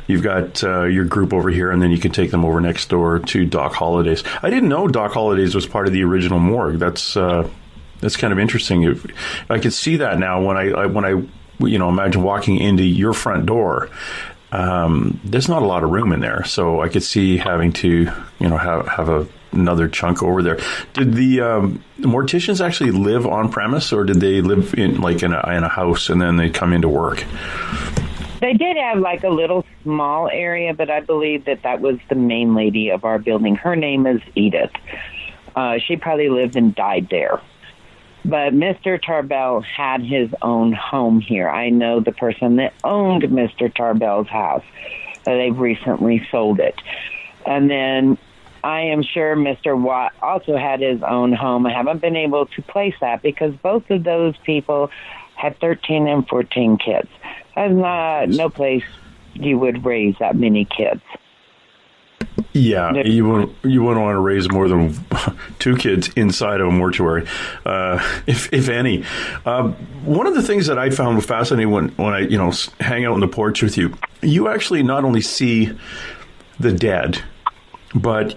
You've got your group over here, and then you can take them over next door to Doc Holliday's. I didn't know Doc Holliday's was part of the original morgue. That's kind of interesting. I could see that now when I imagine walking into your front door. There's not a lot of room in there, so I could see having to, have another chunk over there. Did the morticians actually live on premise, or did they live in a house and then they come into work? They did have like a little small area, but I believe that was the main lady of our building. Her name is Edith. She probably lived and died there. But Mr. Tarbell had his own home here. I know the person that owned Mr. Tarbell's house. They've recently sold it. And then I am sure Mr. Watt also had his own home. I haven't been able to place that because both of those people had 13 and 14 kids. That's no place you would raise that many kids. Yeah, you wouldn't want to raise more than 2 kids inside of a mortuary, if any. One of the things that I found fascinating when I hang out on the porch with you, you actually not only see the dead, but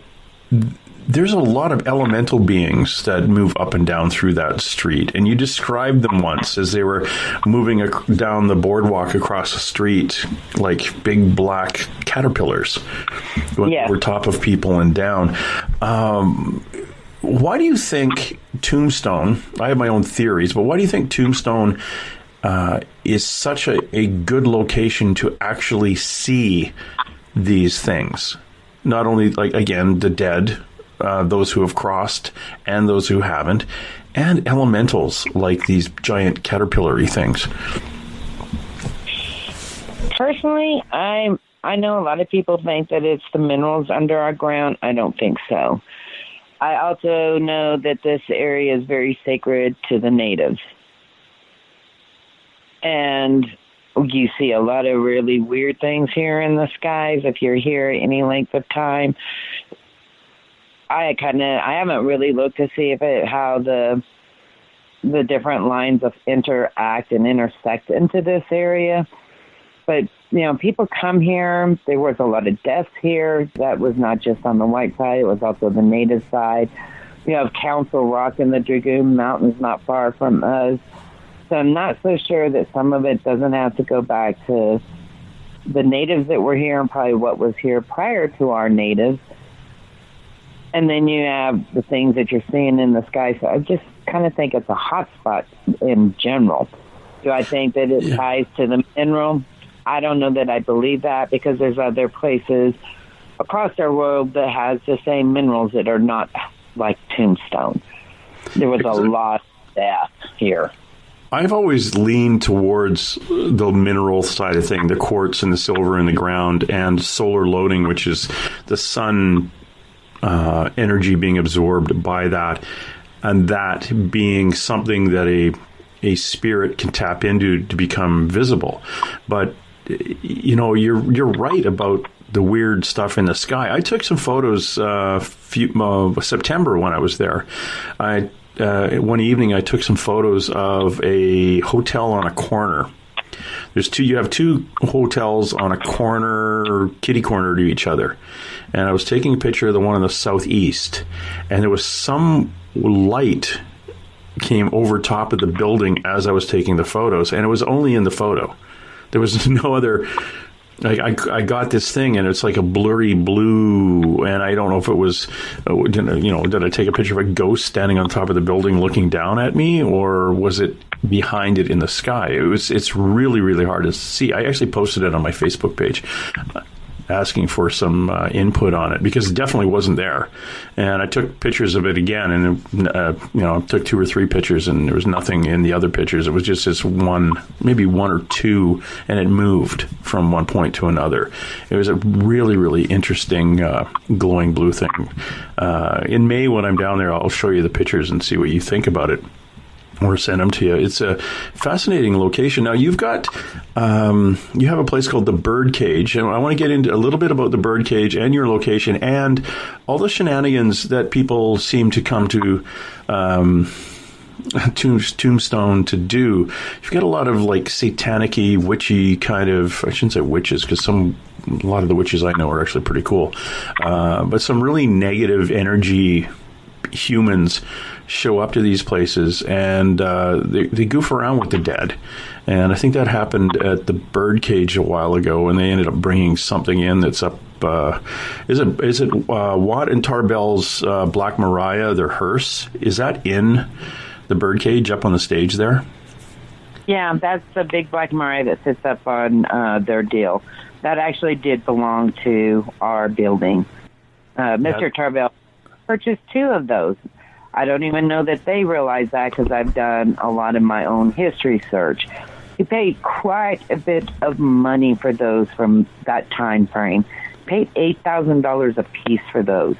there's a lot of elemental beings that move up and down through that street. And you described them once as they were moving down the boardwalk across the street like big black caterpillars going over top of people and down. Why do you think Tombstone, I have my own theories, but why do you think Tombstone is such a good location to actually see these things? Not only, again, the dead, those who have crossed and those who haven't, and elementals like these giant caterpillar-y things. Personally, I know a lot of people think that it's the minerals under our ground. I don't think so. I also know that this area is very sacred to the natives. And you see a lot of really weird things here in the skies if you're here any length of time. I haven't really looked to see how the different lines of interact and intersect into this area. But, people come here. There was a lot of deaths here. That was not just on the white side. It was also the native side. You have Council Rock in the Dragoon Mountains not far from us. So I'm not so sure that some of it doesn't have to go back to the natives that were here and probably what was here prior to our natives. And then you have the things that you're seeing in the sky. So I just kind of think it's a hot spot in general. Do I think that it ties to the mineral? I don't know that I believe that because there's other places across our world that has the same minerals that are not like Tombstone. There was a lot of death here. I've always leaned towards the mineral side of thing, the quartz and the silver in the ground, and solar loading, which is the sun energy being absorbed by that, and that being something that a spirit can tap into to become visible. But you're right about the weird stuff in the sky. I took some photos September when I was there. One evening I took some photos of a hotel on a corner. You have two hotels on a corner, kitty corner to each other. And I was taking a picture of the one in the southeast, and there was some light came over top of the building as I was taking the photos, and it was only in the photo. There was no other. I got this thing, and it's like a blurry blue, and I don't know if it was, did I take a picture of a ghost standing on top of the building looking down at me, or was it behind it in the sky? It's really, really hard to see. I actually posted it on my Facebook page, asking for some input on it, because it definitely wasn't there. And I took pictures of it again, and took 2 or 3 pictures, and there was nothing in the other pictures. It was just this one, maybe 1 or 2, and it moved from one point to another. It was a really, really interesting glowing blue thing. In May, when I'm down there, I'll show you the pictures and see what you think about it, or send them to you. It's a fascinating location. Now, you have a place called the Birdcage, and I want to get into a little bit about the Birdcage and your location and all the shenanigans that people seem to come to Tombstone to do. You've got a lot of like satanic-y, witchy kind of, I shouldn't say witches, because a lot of the witches I know are actually pretty cool, but some really negative energy humans show up to these places, and they goof around with the dead. And I think that happened at the Birdcage a while ago, and they ended up bringing something in that's up. Is it Watt and Tarbell's Black Mariah, their hearse? Is that in the Birdcage up on the stage there? Yeah, that's the big Black Mariah that sits up on their deal. That actually did belong to our building. Mr. Tarbell purchased 2 of those. I don't even know that they realize that, because I've done a lot of my own history search. He paid quite a bit of money for those from that time frame. Paid $8,000 a piece for those.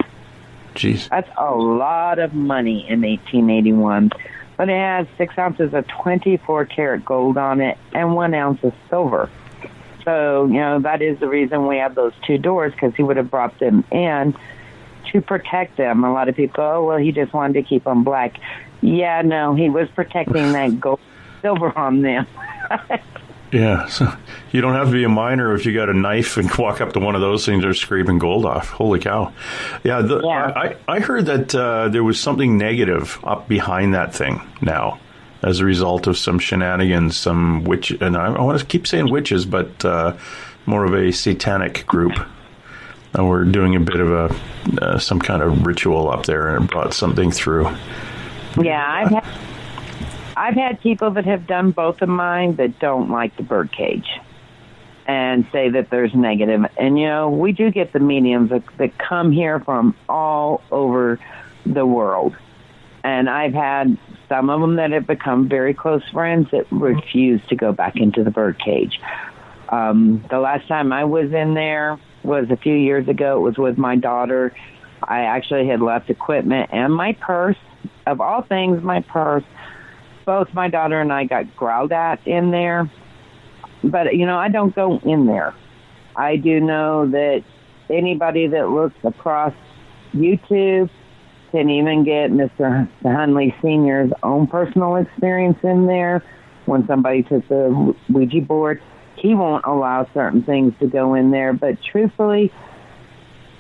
Jeez. That's a lot of money in 1881. But it has 6 ounces of 24-karat gold on it and 1 ounce of silver. So, that is the reason we have those 2 doors, because he would have brought them in to protect them. A lot of people, he just wanted to keep them black. Yeah, no, he was protecting that gold silver on them. Yeah, so you don't have to be a miner if you got a knife and walk up to one of those things or scraping gold off. Holy cow. Yeah, I heard that there was something negative up behind that thing now as a result of some shenanigans, some witch, and I want to keep saying witches, but more of a satanic group. We're doing a bit of some kind of ritual up there, and it brought something through. Yeah, I've had people that have done both of mine that don't like the Birdcage and say that there's negative. And, we do get the mediums that come here from all over the world. And I've had some of them that have become very close friends that refuse to go back into the Birdcage. The last time I was in there was a few years ago. It was with my daughter. I actually had left equipment and my purse. Of all things, my purse. Both my daughter and I got growled at in there. But, I don't go in there. I do know that anybody that looks across YouTube can even get Mr. Hunley Sr.'s own personal experience in there. When somebody took the Ouija board, he won't allow certain things to go in there. But truthfully,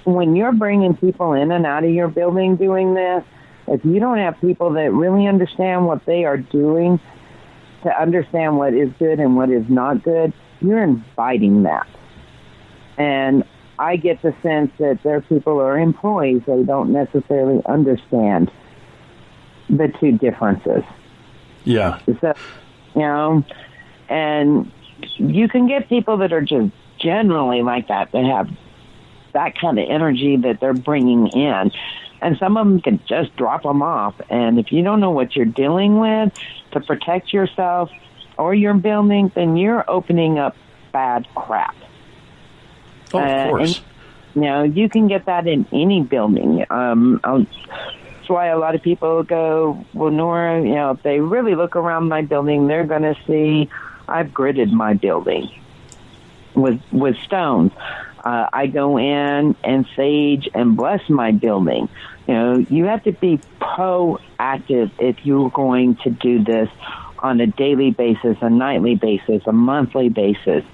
when you're bringing people in and out of your building doing this, if you don't have people that really understand what they are doing to understand what is good and what is not good, you're inviting that. And I get the sense that their people are employees. They don't necessarily understand the 2 differences. Yeah. So, and you can get people that are just generally like that have that kind of energy that they're bringing in. And some of them can just drop them off. And if you don't know what you're dealing with to protect yourself or your building, then you're opening up bad crap. Oh, of course. You can get that in any building. That's why a lot of people go, well, Nora, if they really look around my building, they're going to see I've gridded my building. with stones. I go in and sage and bless my building. You know, you have to be proactive if you're going to do this on a daily basis, a nightly basis, a monthly basis,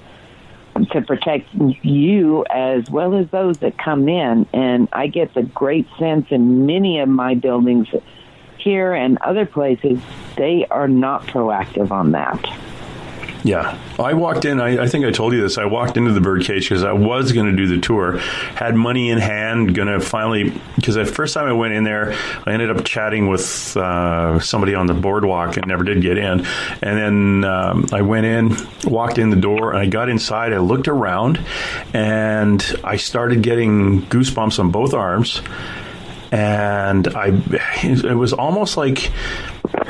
to protect you as well as those that come in. And I get the great sense in many of my buildings here and other places, they are not proactive on that. Yeah. I walked in, I think I told you this, I walked into the birdcage because I was going to do the tour, had money in hand, going to finally, because the first time I went in there, I ended up chatting with somebody on the boardwalk and never did get in. And then I went in, walked in the door, and I got inside, I looked around, and I started getting goosebumps on both arms. And it was almost like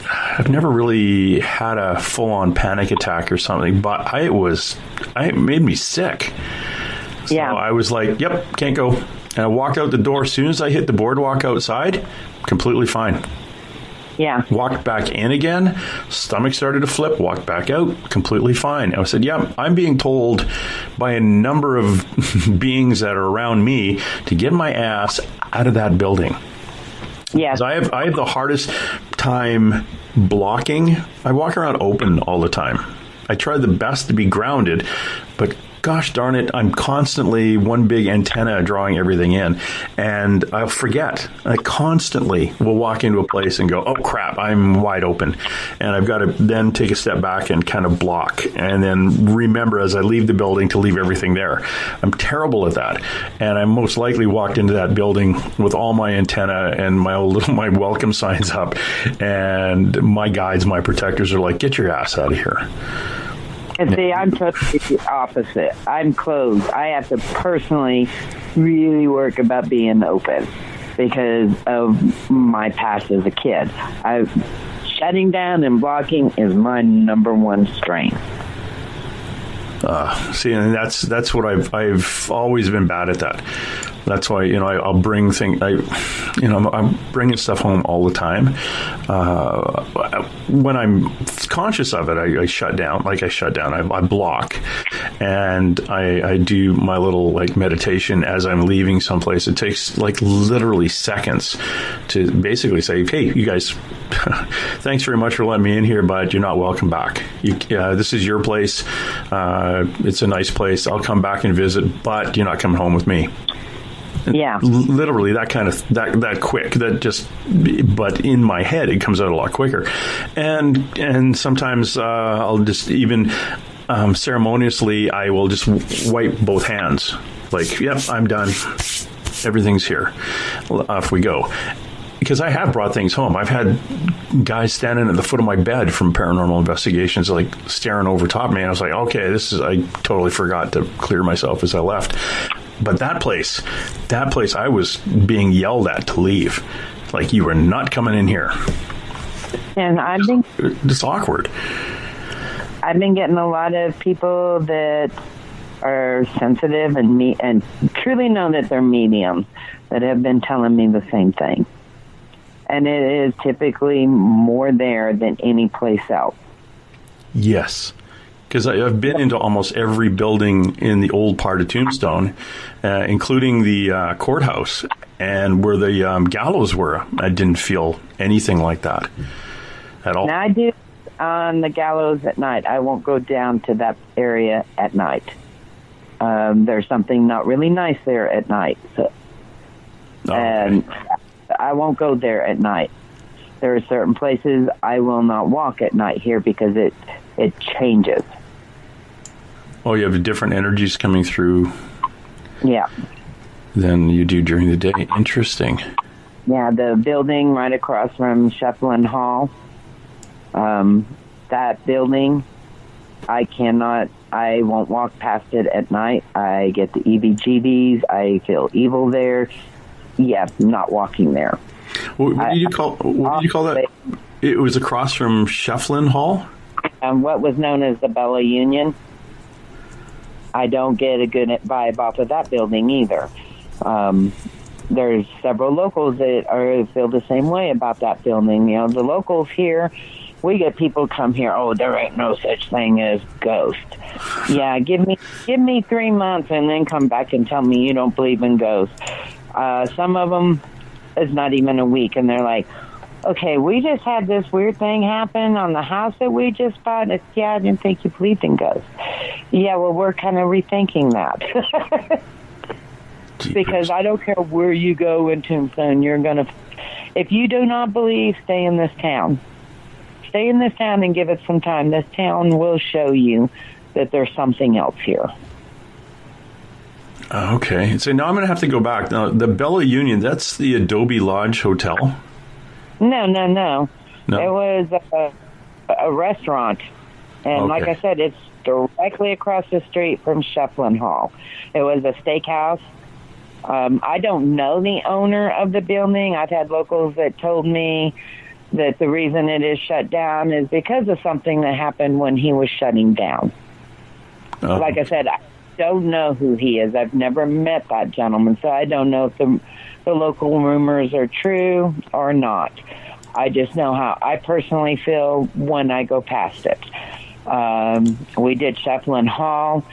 I've never really had a full-on panic attack or something, but it made me sick. So yeah. I was like, yep, can't go. And I walked out the door. As soon as I hit the boardwalk outside, completely fine. Yeah. Walked back in again, stomach started to flip, walked back out, completely fine. I said, yeah, I'm being told by a number of beings that are around me to get my ass out of that building. Yeah. I have the hardest time blocking. I walk around open all the time. I try the best to be grounded, but gosh darn it, I'm constantly one big antenna drawing everything in, and I'll forget. I constantly will walk into a place and go, oh crap, I'm wide open, and I've got to then take a step back and kind of block, and then remember as I leave the building to leave everything there. I'm terrible at that, and I most likely walked into that building with all my antenna and my welcome signs up, and my guides, my protectors are like, get your ass out of here. And see, I'm totally the opposite. I'm closed. I have to personally really work about being open because of my past as a kid. Shutting down and blocking is my number one strength. See, and that's what I've always been bad at that. That's why, I'll bring things, I'm bringing stuff home all the time. When I'm conscious of it, I shut down. I block, and I do my little meditation as I'm leaving someplace. It takes literally seconds to basically say, hey, you guys, thanks very much for letting me in here, but you're not welcome back. This is your place. It's a nice place. I'll come back and visit, but you're not coming home with me. Yeah, literally that kind of that quick. But in my head, it comes out a lot quicker, and sometimes I'll just even ceremoniously I will just wipe both hands. Yep, I'm done. Everything's here. Off we go. Because I have brought things home. I've had guys standing at the foot of my bed from paranormal investigations, staring over top of me. And I was like, okay, I totally forgot to clear myself as I left. But that place, I was being yelled at to leave. You are not coming in here. And it's awkward. I've been getting a lot of people that are sensitive and truly know that they're mediums that have been telling me the same thing. And it is typically more there than any place else. Yes. Because I've been into almost every building in the old part of Tombstone, including the courthouse, and where the gallows were. I didn't feel anything like that at all. Now, I do on the gallows at night. I won't go down to that area at night. There's something not really nice there at night. So, and I won't go there at night. There are certain places I will not walk at night here because it changes. Oh, you have different energies coming through. Yeah. Than you do during the day. Interesting. Yeah, the building right across from Shefflin Hall, that building, I won't walk past it at night. I get the EBGBs. I feel evil there. Yeah, not walking there. What did you call that? It was across from Shefflin Hall? What was known as the Bella Union. I don't get a good vibe off of that building either. There's several locals that feel the same way about that building. The locals here we get people come here, oh, there ain't no such thing as ghost. Yeah, give me 3 months and then come back and tell me you don't believe in ghosts. Some of them is not even a week, and they're like, okay, we just had this weird thing happen on the house that we just bought. It's, yeah, I didn't think you believed in ghosts. Yeah, well, we're kind of rethinking that. Because I don't care where you go in Tombstone, you're going to, if you do not believe, stay in this town. Stay in this town and give it some time. This town will show you that there's something else here. Okay. So now I'm going to have to go back. Now, the Bella Union, that's the Adobe Lodge Hotel? No. It was a restaurant. And like I said, it's directly across the street from Shefflin Hall. It was a steakhouse. I don't know the owner of the building. I've had locals that told me that the reason it is shut down is because of something that happened when he was shutting down. Oh. Like I said, I don't know who he is. I've never met that gentleman, so I don't know if the local rumors are true or not. I just know how I personally feel when I go past it. We did Shefflin Hall,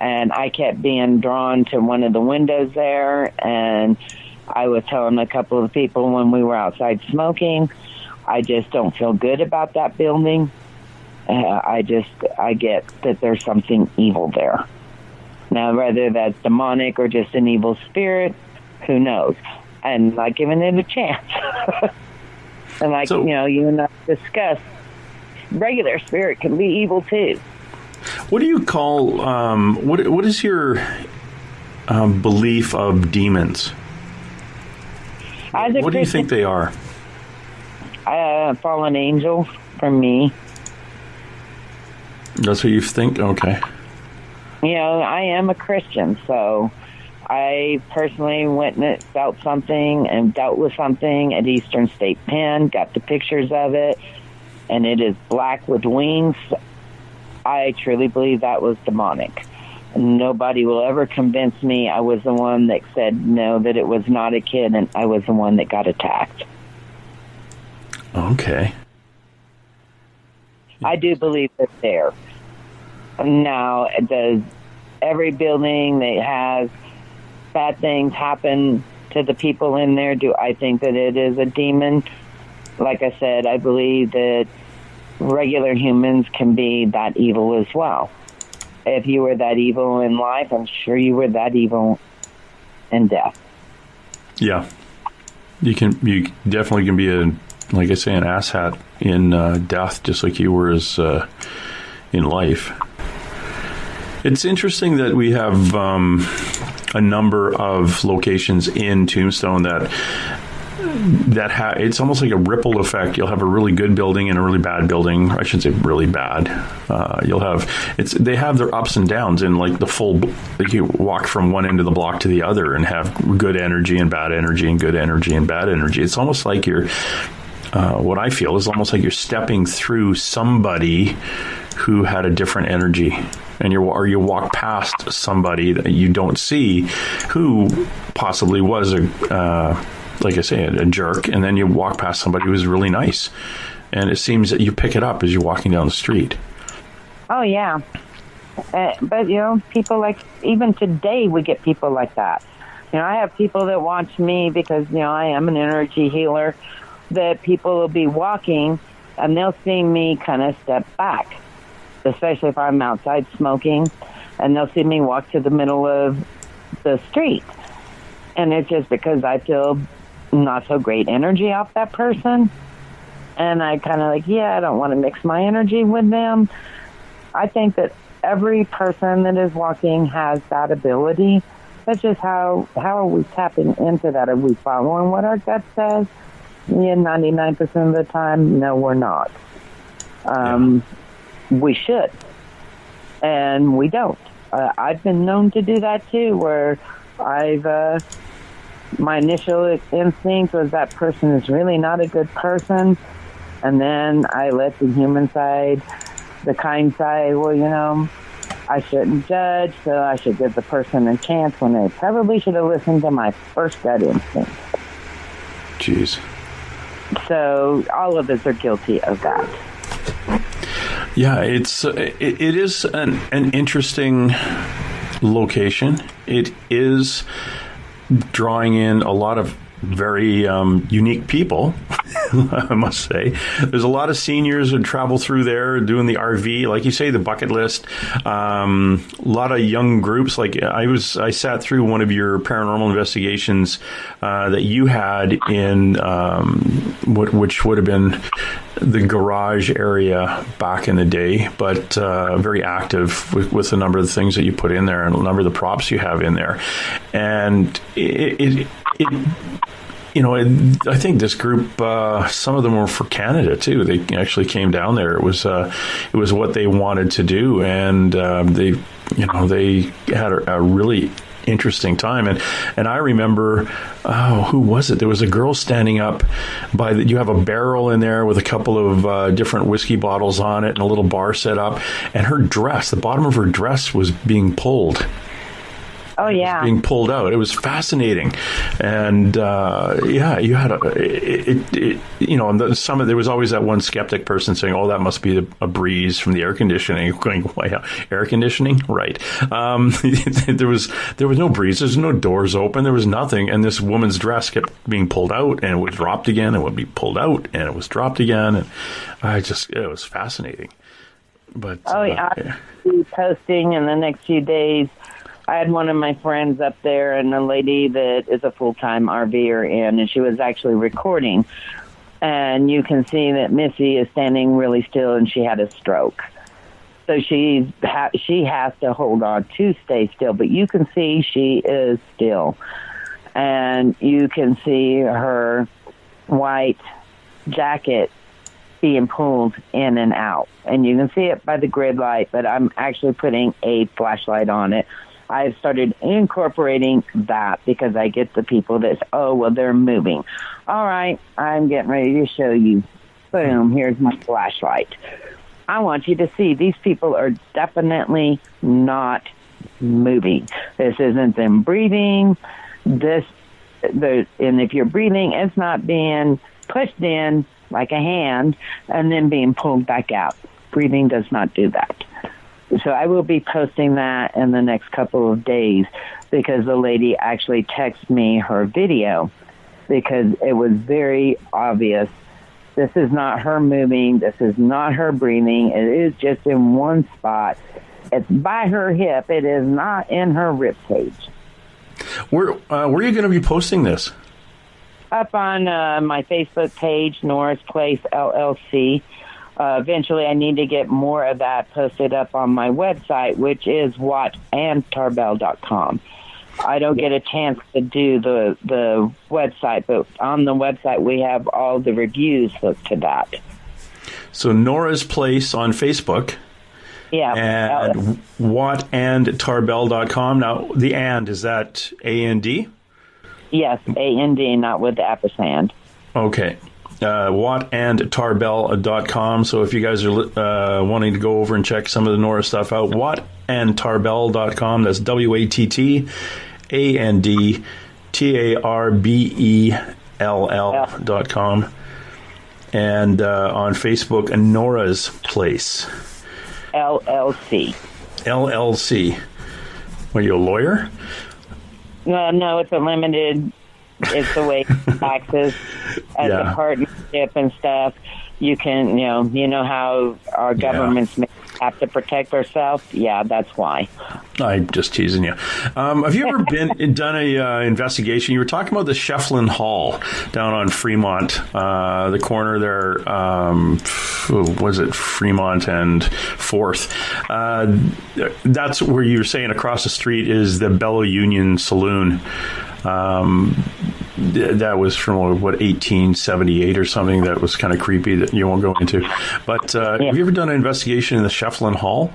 and I kept being drawn to one of the windows there, and I was telling a couple of people when we were outside smoking, I just don't feel good about that building. I get that there's something evil there. Now, whether that's demonic or just an evil spirit, who knows? And not giving it a chance. And you and I discussed, regular spirit can be evil too. What do you call, what is your belief of demons? What do you think they are? Fallen angels, for me. That's what you think? Okay. I am a Christian, so I personally went and felt something and dealt with something at Eastern State Pen, got the pictures of it, and it is black with wings. I truly believe that was demonic. Nobody will ever convince me I was the one that said no, that it was not a kid, and I was the one that got attacked. Okay. I do believe it's there. Now, does every building that has bad things happen to the people in there, do I think that it is a demon? Like I said, I believe that regular humans can be that evil as well. If you were that evil in life, I'm sure you were that evil in death. Yeah. You definitely can be an asshat in death, just like you were as in life. It's interesting that we have a number of locations in Tombstone it's almost like a ripple effect. You'll have a really good building and a really bad building. I shouldn't say really bad. They have their ups and downs, and like you walk from one end of the block to the other and have good energy and bad energy and good energy and bad energy. It's almost like what I feel is almost like you're stepping through somebody who had a different energy, and you walk past somebody that you don't see who possibly was like I say, a jerk, and then you walk past somebody who's really nice, and it seems that you pick it up as you're walking down the street. Oh yeah, but people like, even today we get people like that. I have people that watch me because I am an energy healer. That people will be walking and they'll see me kind of step back, especially if I'm outside smoking, and they'll see me walk to the middle of the street, and it's just because I feel not so great energy off that person, and I kind of I don't want to mix my energy with them. I think that every person that is walking has that ability. That's just how are we tapping into that? Are we following what our gut says? Yeah, 99% of the time, no, we're not. We should, and we don't. I've been known to do that too, where my initial instinct was that person is really not a good person, and then I let the human side, the kind side, I shouldn't judge, so I should give the person a chance when they probably should have listened to my first gut instinct. Jeez. So all of us are guilty of that. Yeah, it is an interesting location. It is drawing in a lot of very unique people, I must say. There's a lot of seniors who travel through there doing the RV, like you say, the bucket list. A lot of young groups. Like I sat through one of your paranormal investigations that you had in which would have been the garage area back in the day, but very active with a number of the things that you put in there and a number of the props you have in there. And it I think this group, some of them were for Canada too. They actually came down there. It was what they wanted to do, and they had a really interesting time. And I remember, who was it? There was a girl standing up you have a barrel in there with a couple of different whiskey bottles on it and a little bar set up, and her dress, the bottom of her dress was being pulled. Oh yeah, being pulled out. It was fascinating, and you had there was always that one skeptic person saying, "Oh, that must be a breeze from the air conditioning." Going, "Why, air conditioning?" Right? There was no breeze. There's no doors open. There was nothing, and this woman's dress kept being pulled out, and it was dropped again, and would be pulled out, and it was dropped again, and it was fascinating. But I'll be posting in the next few days. I had one of my friends up there, and a lady that is a full-time RVer and she was actually recording. And you can see that Missy is standing really still, and she had a stroke. So she has to hold on to stay still, but you can see she is still. And you can see her white jacket being pulled in and out. And you can see it by the grid light, but I'm actually putting a flashlight on it. I've started incorporating that because I get the people that, they're moving. All right, I'm getting ready to show you. Boom, here's my flashlight. I want you to see these people are definitely not moving. This isn't them breathing. And if you're breathing, it's not being pushed in like a hand and then being pulled back out. Breathing does not do that. So I will be posting that in the next couple of days because the lady actually texted me her video because it was very obvious. This is not her moving. This is not her breathing. It is just in one spot. It's by her hip. It is not in her rib cage. Where are you going to be posting this? Up on my Facebook page, Nora's Place LLC. Eventually, I need to get more of that posted up on my website, which is whatandtarbell.com. I don't get a chance to do the website, but on the website, we have all the reviews hooked to that. So Nora's Place on Facebook. Yeah. And whatandtarbell.com. Now, the and, is that A-N-D? Yes, A-N-D, not with the ampersand. Okay. Whatandtarbell.com. So if you guys are wanting to go over and check some of the Nora stuff out, whatandtarbell.com. That's WATTANDTARBELL.com. And on Facebook, Nora's Place. LLC. LLC. Are you a lawyer? No, it's a limited. It's the way taxes as a partnership and stuff. You can, you know how our governments have to protect ourselves. Yeah, that's why. I'm just teasing you. Have you ever done a investigation? You were talking about the Shefflin Hall down on Fremont, the corner there. Was it Fremont and 4th? That's where you were saying across the street is the Bello Union Saloon. That was from 1878 or something. That was kind of creepy that you won't go into. But have you ever done an investigation in the Shefflin Hall?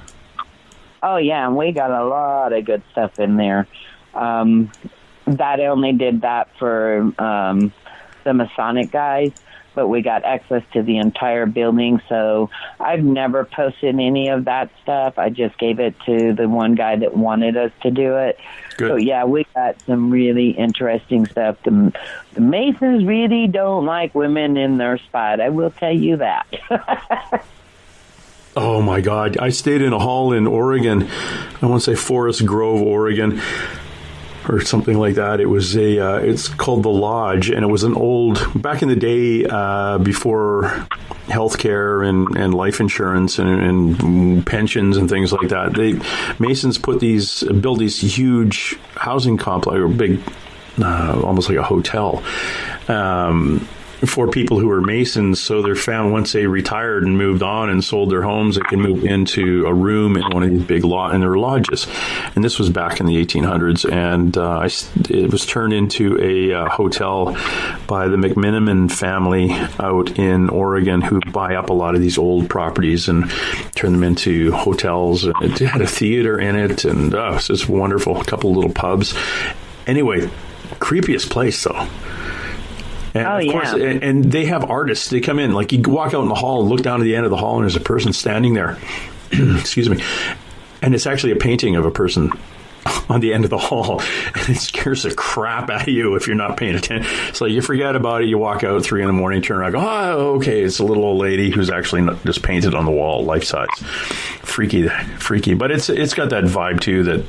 Oh yeah, and we got a lot of good stuff in there. That only did that for the Masonic guys, but we got access to the entire building. So I've never posted any of that stuff. I just gave it to the one guy that wanted us to do it. Good. So yeah, we got some really interesting stuff. The Masons really don't like women in their spot. I will tell you that. Oh my God! I stayed in a hall in Oregon. I want to say Forest Grove, Oregon, or something like that. It was it's called the Lodge, and it was an old, back in the day, before healthcare and life insurance and pensions and things like that. Masons build these huge housing complex, or big, almost like a hotel, for people who are Masons, so their family, once they retired and moved on and sold their homes, they can move into a room in one of these big in their lodges. And this was back in the 1800s, and it was turned into a hotel by the McMiniman family out in Oregon, who buy up a lot of these old properties and turn them into hotels. And it had a theater in it, and it was just wonderful. A couple of little pubs. Anyway, creepiest place though. And of course, and they have artists. They come in, like you walk out in the hall and look down to the end of the hall, and there's a person standing there. Excuse me. And it's actually a painting of a person on the end of the hall, and it scares the crap out of you if you're not paying attention. It's like you forget about it. You walk out at 3 a.m, turn around, go, oh, okay, it's a little old lady who's actually just painted on the wall, life size. Freaky. But it's got that vibe too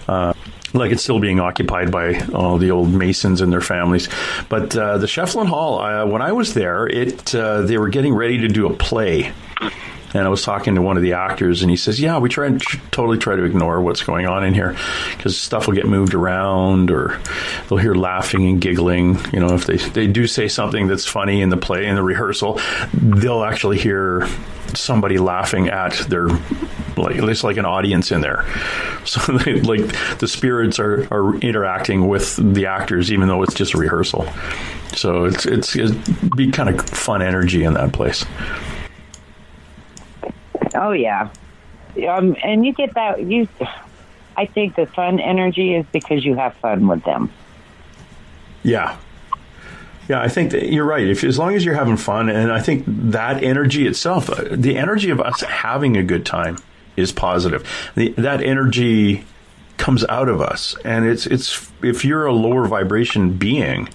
that. Like it's still being occupied by all the old Masons and their families. But the Shefflin Hall, when I was there, they were getting ready to do a play. And I was talking to one of the actors, and he says, yeah, we totally try to ignore what's going on in here, because stuff will get moved around, or they'll hear laughing and giggling. You know, if they do say something that's funny in the play, in the rehearsal, they'll actually hear somebody laughing at their, like, it's like an audience in there. So the spirits are interacting with the actors, even though it's just a rehearsal. So it'd be kind of fun energy in that place. Oh yeah, and you get that. I think the fun energy is because you have fun with them. Yeah, I think that you're right. As long as you're having fun, and I think that energy itself, the energy of us having a good time, is positive. That energy comes out of us, and it's if you're a lower vibration being,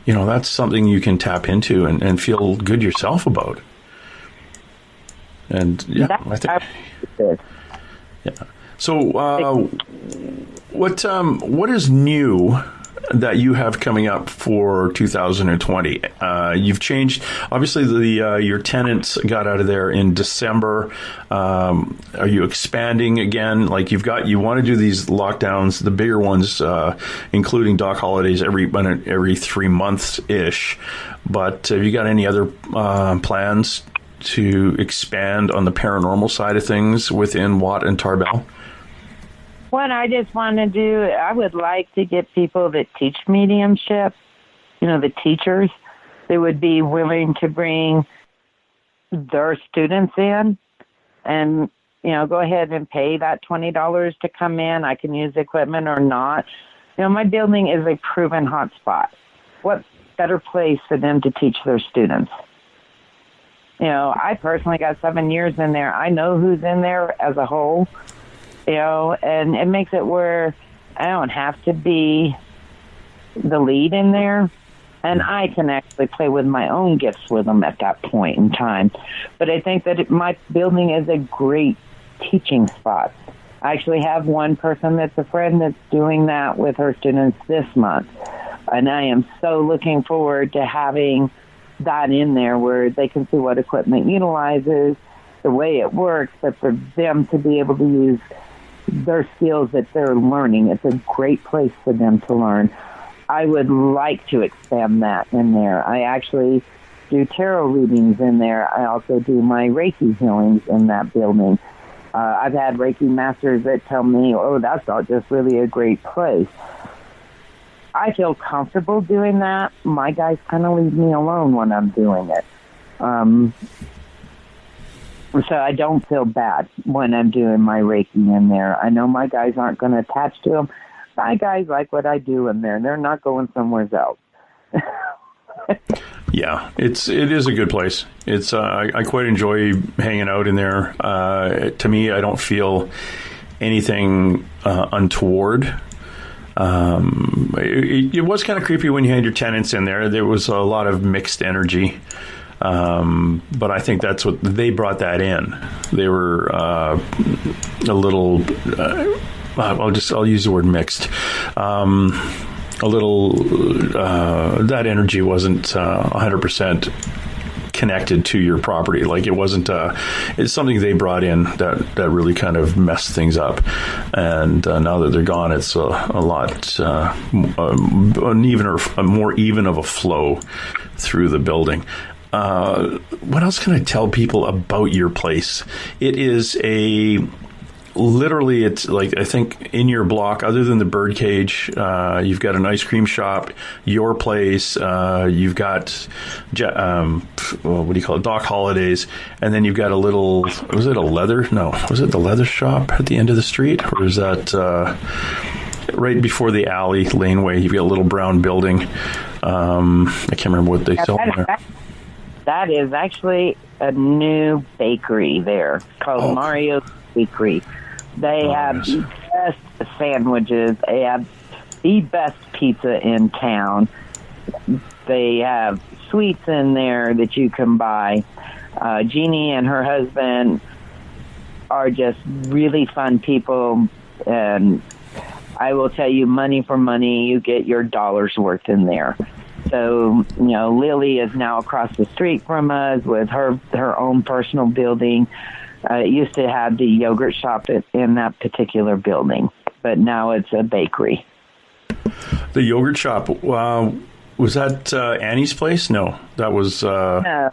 you know, that's something you can tap into and feel good yourself about. And yeah, I think. Yeah. So, what is new that you have coming up for 2020? You've changed. Obviously, your tenants got out of there in December. Are you expanding again? Like you want to do these lockdowns, the bigger ones, including dock holidays every 3 months ish. But have you got any other plans to expand on the paranormal side of things within Watt and Tarbell? What I just want to do, I would like to get people that teach mediumship, you know, the teachers, they would be willing to bring their students in and, you know, go ahead and pay that $20 to come in. I can use equipment or not. You know, my building is a proven hot spot. What better place for them to teach their students? You know, I personally got 7 years in there. I know who's in there as a whole, you know, and it makes it where I don't have to be the lead in there. And I can actually play with my own gifts with them at that point in time. But I think that my building is a great teaching spot. I actually have one person that's a friend that's doing that with her students this month. And I am so looking forward to having that in there where they can see what equipment utilizes, the way it works, but for them to be able to use their skills that they're learning. It's a great place for them to learn. I would like to expand that in there. I actually do tarot readings in there. I also do my Reiki healings in that building. I've had Reiki Masters that tell me, oh, that's not just really a great place. I feel comfortable doing that. My guys kind of leave me alone when I'm doing it. So I don't feel bad when I'm doing my Reiki in there. I know my guys aren't going to attach to them. My guys like what I do in there. They're not going somewhere else. Yeah, it is a good place. It's I quite enjoy hanging out in there. To me, I don't feel anything untoward. It was kind of creepy when you had your tenants in there. There was a lot of mixed energy. But I think that's what they brought that in. They were a little. I'll use the word mixed. A little. That energy wasn't 100% connected to your property. Like it wasn't. It's something they brought in that really kind of messed things up. And now that they're gone, it's a lot more even of a flow through the building. What else can I tell people about your place? It is literally, it's like, I think in your block, other than the birdcage, you've got an ice cream shop, your place, you've got, what do you call it, Doc Holidays, and then you've got a little, was it the leather shop at the end of the street? Or is that right before the alley laneway? You've got a little brown building. I can't remember what they sell there. That is actually a new bakery there called Mario's Bakery. They have the best sandwiches. They have the best pizza in town. They have sweets in there that you can buy. Jeannie and her husband are just really fun people, and I will tell you, money for money, you get your dollar's worth in there. So, Lily is now across the street from us with her own personal building. It used to have the yogurt shop in that particular building, but now it's a bakery. The yogurt shop, was that Annie's place? No, that was... No.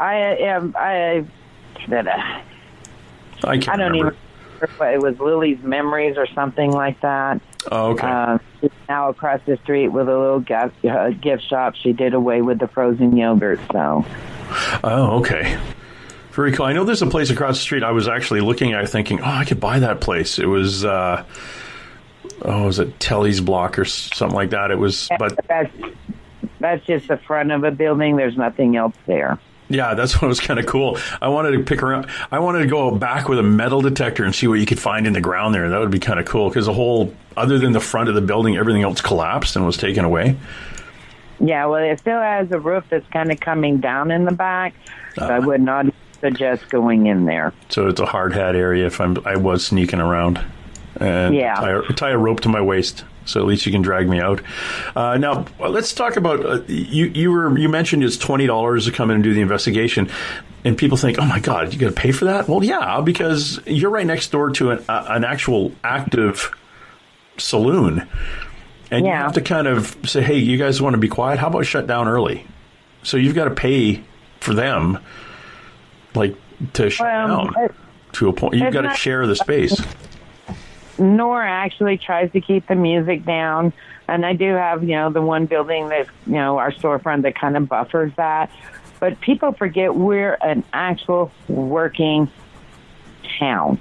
I can't don't remember. even remember. It was Lily's Memories or something like that. Oh, okay. She's now across the street with a little gift shop. She did away with the frozen yogurt, so... Oh, okay. Very cool. I know there's a place across the street I was actually looking at thinking, I could buy that place. It was, was it Telly's Block or something like that? It was, yeah, but that's just the front of a building. There's nothing else there. Yeah, that's what was kind of cool. I wanted to pick around. I wanted to go back with a metal detector and see what you could find in the ground there. That would be kind of cool because other than the front of the building, everything else collapsed and was taken away. Yeah, well, it still has a roof that's kind of coming down in the back. So I would not suggest going in there. So it's a hard hat area if I was sneaking around. And tie a rope to my waist, so at least you can drag me out. Now, let's talk about you mentioned it's $20 to come in and do the investigation, and people think, oh my God, you got to pay for that? Well, yeah, because you're right next door to an actual active saloon, and you have to kind of say, hey, you guys want to be quiet? How about shut down early? So you've got to pay for them, to shut down to a point. You've got to share the space. Nora actually tries to keep the music down, and I do have, the one building that, our storefront that kind of buffers that. But people forget we're an actual working town.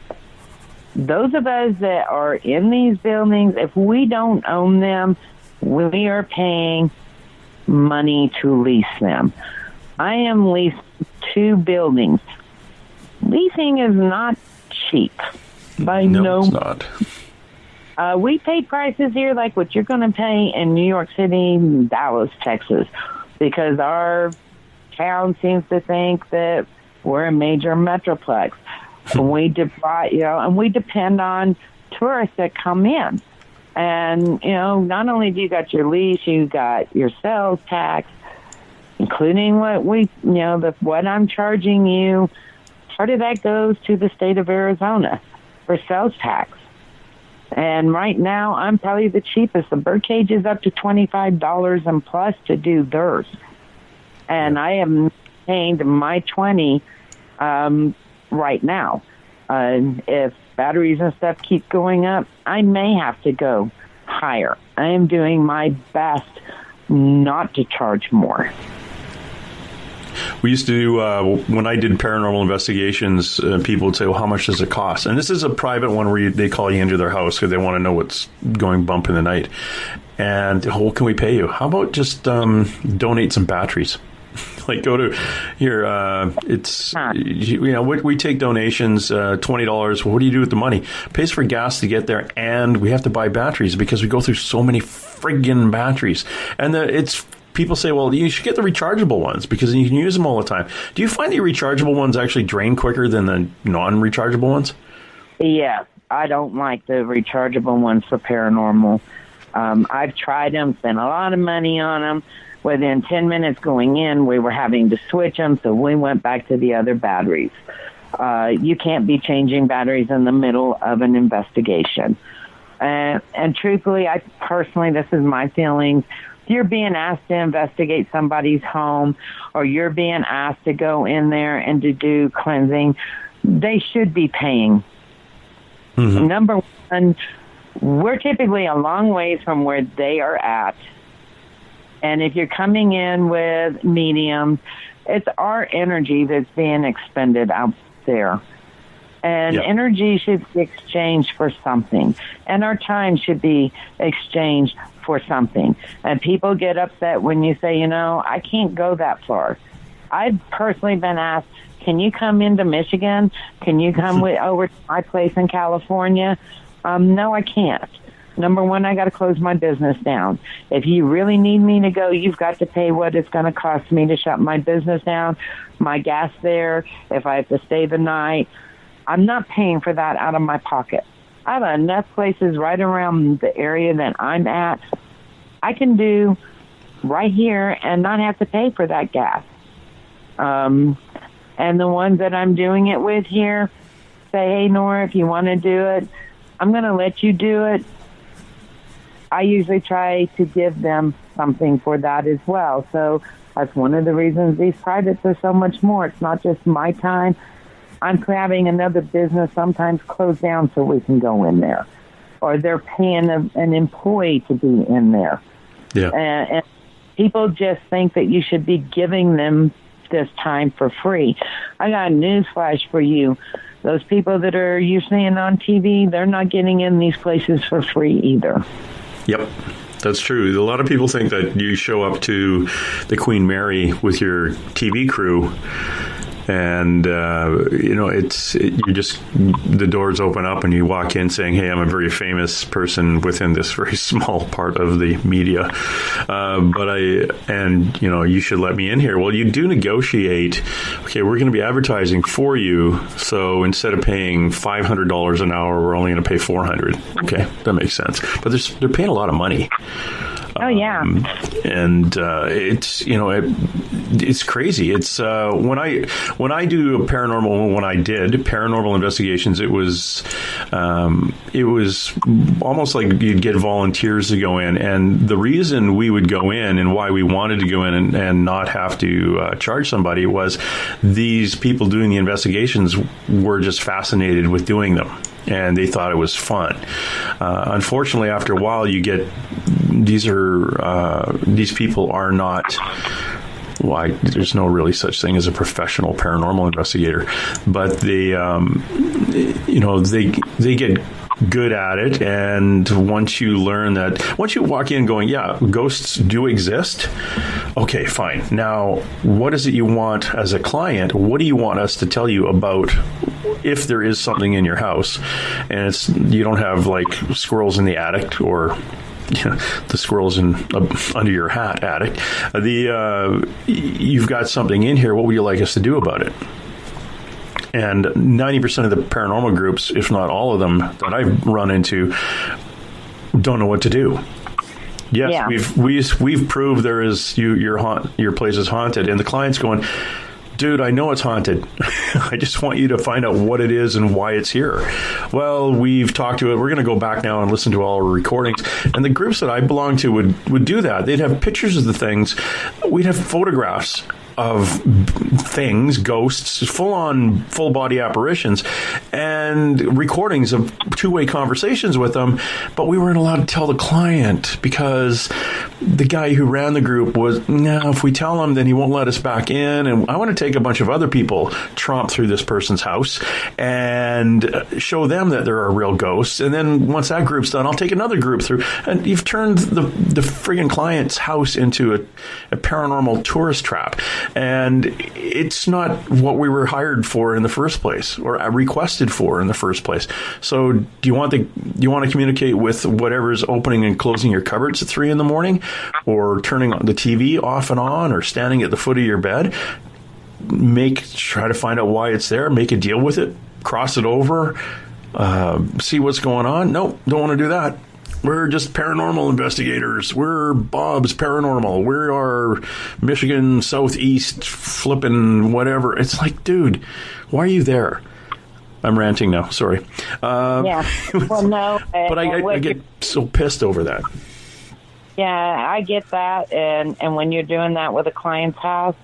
Those of us that are in these buildings, if we don't own them, we are paying money to lease them. I am leased 2 buildings. Leasing is not cheap. No, it's not. We pay prices here like what you're going to pay in New York City, Dallas, Texas, because our town seems to think that we're a major metroplex. And we depend on tourists that come in. And, not only do you got your lease, you got your sales tax, including what I'm charging you. Part of that goes to the state of Arizona for sales tax. And right now, I'm probably the cheapest. The birdcage is up to $25 and plus to do theirs. And I am paying my $20 right now. If batteries and stuff keep going up, I may have to go higher. I am doing my best not to charge more. We used to do, when I did paranormal investigations, people would say, well, how much does it cost? And this is a private one where they call you into their house because they want to know what's going bump in the night. And, what can we pay you? How about just donate some batteries? Go to here. We take donations, $20. Well, what do you do with the money? Pays for gas to get there, and we have to buy batteries because we go through so many friggin' batteries. And it's people say, well, you should get the rechargeable ones because you can use them all the time. Do you find the rechargeable ones actually drain quicker than the non-rechargeable ones? Yes, I don't like the rechargeable ones for paranormal. I've tried them, spent a lot of money on them. Within 10 minutes going in, we were having to switch them, so we went back to the other batteries. You can't be changing batteries in the middle of an investigation. And truthfully, this is my feelings. If you're being asked to investigate somebody's home or you're being asked to go in there and to do cleansing, they should be paying. Mm-hmm. Number one, we're typically a long ways from where they are at. And if you're coming in with mediums, it's our energy that's being expended out there. And energy should be exchanged for something. And our time should be exchanged for something. And people get upset when you say, I can't go that far. I've personally been asked, can you come into Michigan? Can you come over to my place in California? No, I can't. Number one, I got to close my business down. If you really need me to go, you've got to pay what it's going to cost me to shut my business down, my gas there, if I have to stay the night. I'm not paying for that out of my pocket. I have enough places right around the area that I'm at. I can do right here and not have to pay for that gas. And the ones that I'm doing it with here say, hey, Nora, if you want to do it, I'm going to let you do it. I usually try to give them something for that as well. So that's one of the reasons these privates are so much more. It's not just my time. I'm having another business sometimes close down so we can go in there. Or they're paying an employee to be in there. Yeah. And people just think that you should be giving them this time for free. I got a news flash for you. Those people that are you seeing on TV, they're not getting in these places for free either. Yep, that's true. A lot of people think that you show up to the Queen Mary with your TV crew and, you just, the doors open up and you walk in saying, hey, I'm a very famous person within this very small part of the media. You should let me in here. Well, you do negotiate. Okay, we're going to be advertising for you. So instead of paying $500 an hour, we're only going to pay $400. Okay, that makes sense. But they're paying a lot of money. Oh, yeah. It's crazy. It's when I do a paranormal, when I did paranormal investigations, it was almost like you'd get volunteers to go in. And the reason we would go in and why we wanted to go in and not have to charge somebody was these people doing the investigations were just fascinated with doing them. And they thought it was fun. Unfortunately, after a while, you get these people are not. There's no really such thing as a professional paranormal investigator, but they get good at it. And once you walk in going, yeah, ghosts do exist. Okay, fine. Now, what is it you want as a client? What do you want us to tell you about if there is something in your house? And you don't have like squirrels in the attic or the squirrels under your hat attic. You've got something in here. What would you like us to do about it? And 90% of the paranormal groups, if not all of them that I've run into, don't know what to do. Yes, yeah. We've proved there is your place is haunted, and the client's going, dude, I know it's haunted. I just want you to find out what it is and why it's here. Well, we've talked to it. We're going to go back now and listen to all our recordings. And the groups that I belong to would do that. They'd have pictures of the things. We'd have photographs of things, ghosts, full body apparitions, and recordings of two-way conversations with them. But we weren't allowed to tell the client because the guy who ran the group was, no, if we tell him, then he won't let us back in. And I want to take a bunch of other people, tromp through this person's house and show them that there are real ghosts. And then once that group's done, I'll take another group through. And you've turned the friggin' client's house into a paranormal tourist trap. And it's not what we were hired for in the first place, or requested for in the first place. So do you want to communicate with whatever's opening and closing your cupboards at 3 a.m, or turning the TV off and on, or standing at the foot of your bed? Try to find out why it's there, make a deal with it, cross it over, see what's going on. No, don't want to do that. We're just paranormal investigators. We're Bob's Paranormal. We are Michigan Southeast flipping whatever. It's like, dude, why are you there? I'm ranting now. Sorry. Yeah. Well, no. But I get so pissed over that. Yeah, I get that. And when you're doing that with a client's house,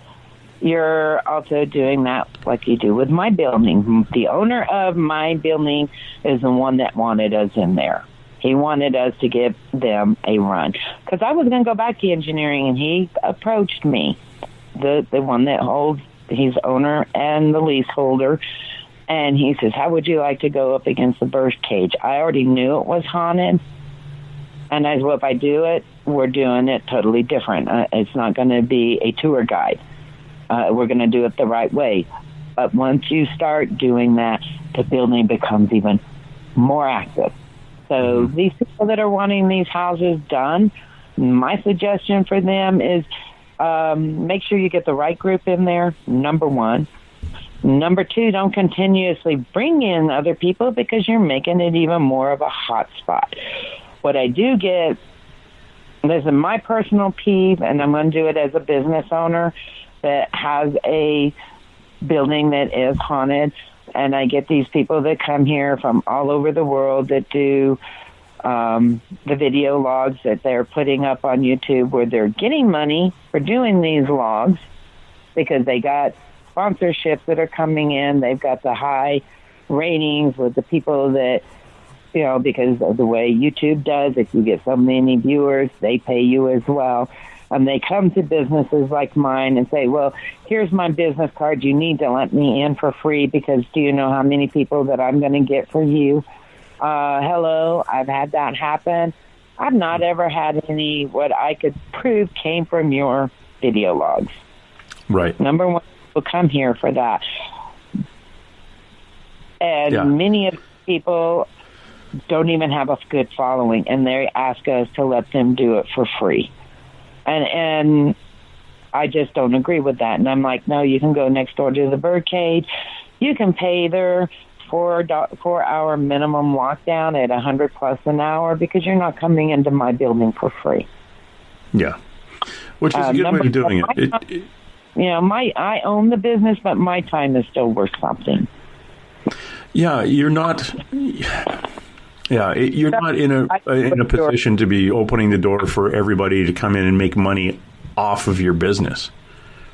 you're also doing that like you do with my building. The owner of my building is the one that wanted us in there. He wanted us to give them a run. Because I was going to go back to engineering, and he approached me, the one that holds, he's owner and the leaseholder, and he says, how would you like to go up against the birdcage? I already knew it was haunted, and I said, well, if I do it, we're doing it totally different. It's not going to be a tour guide. We're going to do it the right way. But once you start doing that, the building becomes even more active. So these people that are wanting these houses done, my suggestion for them is make sure you get the right group in there, number one. Number two, don't continuously bring in other people because you're making it even more of a hot spot. What I do get, this is my personal peeve, and I'm going to do it as a business owner that has a building that is haunted, and I get these people that come here from all over the world that do the video logs that they're putting up on YouTube, where they're getting money for doing these logs because they got sponsorships that are coming in. They've got the high ratings with the people that, you know, because of the way YouTube does, if you get so many viewers, they pay you as well. And they come to businesses like mine and say, well, here's my business card. You need to let me in for free because do you know how many people that I'm going to get for you? Hello, I've had that happen. I've not ever had any what I could prove came from your video logs. Right. Number one, people come here for that. And many of the people don't even have a good following, and they ask us to let them do it for free. And I just don't agree with that. And I'm like, no, you can go next door to the birdcage. You can pay their 4-hour minimum lockdown at $100+ an hour because you're not coming into my building for free. Yeah, which is a good way of doing it. I own the business, but my time is still worth something. Yeah, you're not. Yeah, you're not in a position to be opening the door for everybody to come in and make money off of your business.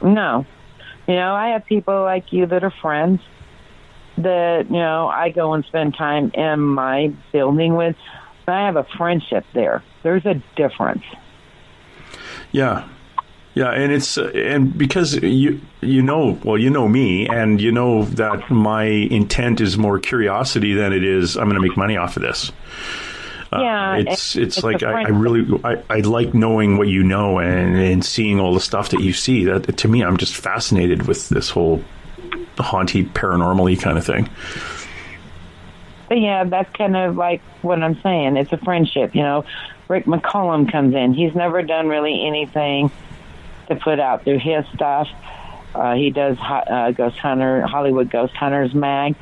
No. I have people like you that are friends that, I go and spend time in my building with. I have a friendship there. There's a difference. Yeah. Yeah, and because you know me, and you know that my intent is more curiosity than it is I'm going to make money off of this. It's like I like knowing what you know and seeing all the stuff that you see. That to me, I'm just fascinated with this whole haunty, paranormal-y kind of thing. But yeah, that's kind of like what I'm saying. It's a friendship. Rick McCollum comes in. He's never done really anything to put out through his stuff. He does Hollywood Ghost Hunters mag,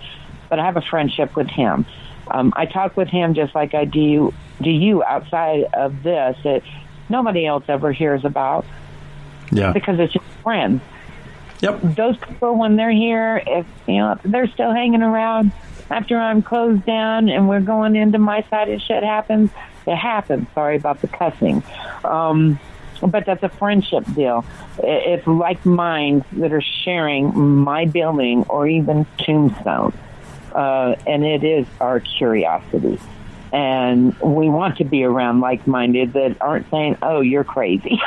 but I have a friendship with him. I talk with him just like I do you outside of this that nobody else ever hears about. Yeah, because it's just friends. Yep. Those people, when they're here, if they're still hanging around after I'm closed down and we're going into my side and shit happens, it happens. Sorry about the cussing. But that's a friendship deal. It's like minds that are sharing my building or even Tombstone. And it is our curiosity. And we want to be around like-minded that aren't saying, oh, you're crazy.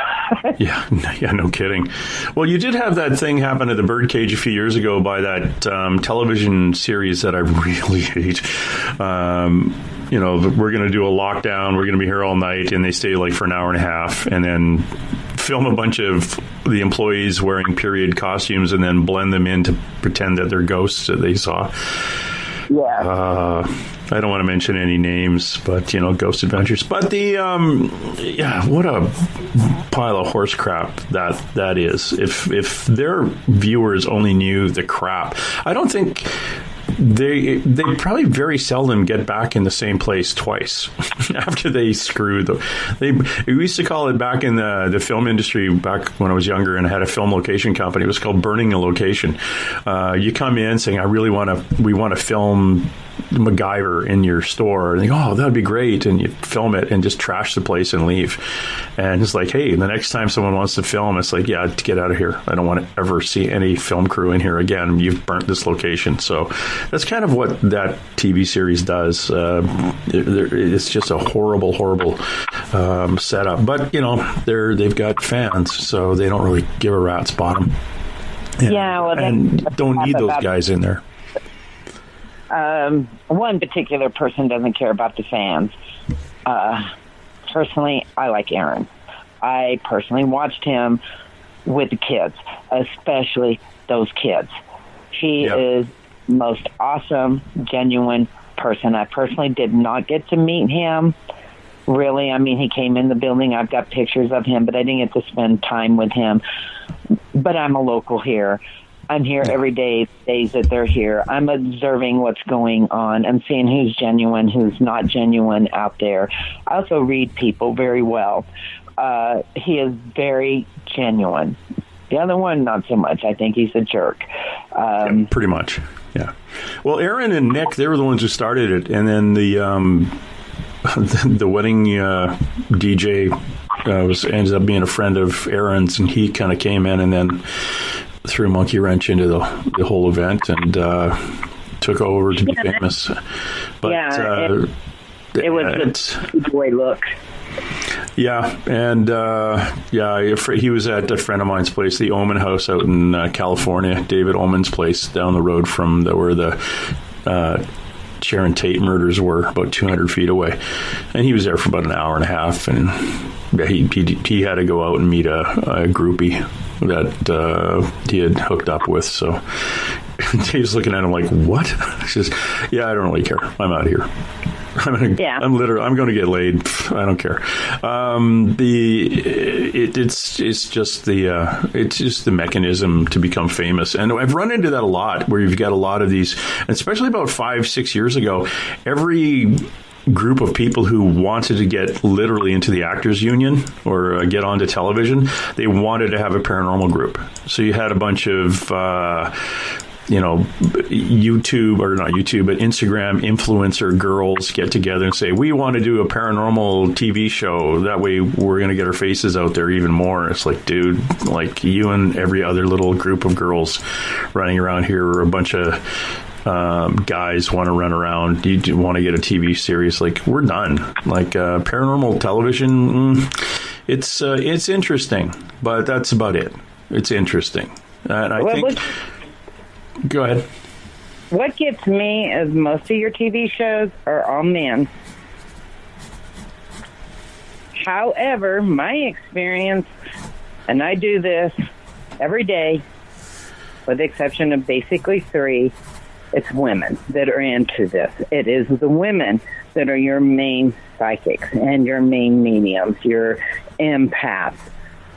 Yeah, no kidding. Well, you did have that thing happen at the Birdcage a few years ago by that television series that I really hate. We're going to do a lockdown. We're going to be here all night. And they stay like for an hour and a half and then film a bunch of the employees wearing period costumes and then blend them in to pretend that they're ghosts that they saw. Yeah. I don't want to mention any names, but, Ghost Adventures. But what a pile of horse crap that is. If their viewers only knew the crap, I don't think they probably very seldom get back in the same place twice after they screw them. We used to call it back in the film industry back when I was younger and I had a film location company. It was called burning a location. You come in saying, we want to film MacGyver in your store, and they go, oh, that'd be great, and you film it and just trash the place and leave. And it's like, hey, the next time someone wants to film, it's like, yeah, get out of here. I don't want to ever see any film crew in here again. You've burnt this location. So that's kind of what that TV series does. It's just a horrible setup, but they've got fans, so they don't really give a rat's bottom. And don't need those guys in there. One particular person doesn't care about the fans. Personally, I like Aaron. I personally watched him with the kids, especially those kids. He is the most awesome, genuine person. I personally did not get to meet him. Really, I mean, he came in the building. I've got pictures of him, but I didn't get to spend time with him. But I'm a local here. I'm here every day, days that they're here. I'm observing what's going on. I'm seeing who's genuine, who's not genuine out there. I also read people very well. He is very genuine. The other one, not so much. I think he's a jerk. Pretty much, yeah. Well, Aaron and Nick, they were the ones who started it. And then the wedding DJ ended up being a friend of Aaron's, and he kind of came in and then threw a monkey wrench into the whole event and took over to be famous. But it was the way look. Yeah, and he was at a friend of mine's place, the Omen House out in California, David Omen's place down the road from where the Sharon Tate murders were, about 200 feet away. And he was there for about an hour and a half, and he had to go out and meet a groupie that he had hooked up with. So Dave's looking at him like, what? He says, yeah, I don't really care. I'm out of here. I'm going to get laid. I don't care. It's just the mechanism to become famous. And I've run into that a lot, where you've got a lot of these, especially about 5-6 years ago, every group of people who wanted to get literally into the actors union or get onto television, they wanted to have a paranormal group. So you had a bunch of YouTube, or not YouTube, but Instagram influencer girls get together and say, we want to do a paranormal TV show. That way we're going to get our faces out there even more. It's like, dude, like you and every other little group of girls running around here, or a bunch of guys want to run around. You want to get a TV series. Like, we're done. Like paranormal television, it's interesting, but that's about it. It's interesting. And I think... Go ahead. What gets me is most of your TV shows are all men. However, my experience, and I do this every day, with the exception of basically 3, it's women that are into this. It is the women that are your main psychics and your main mediums, your empaths.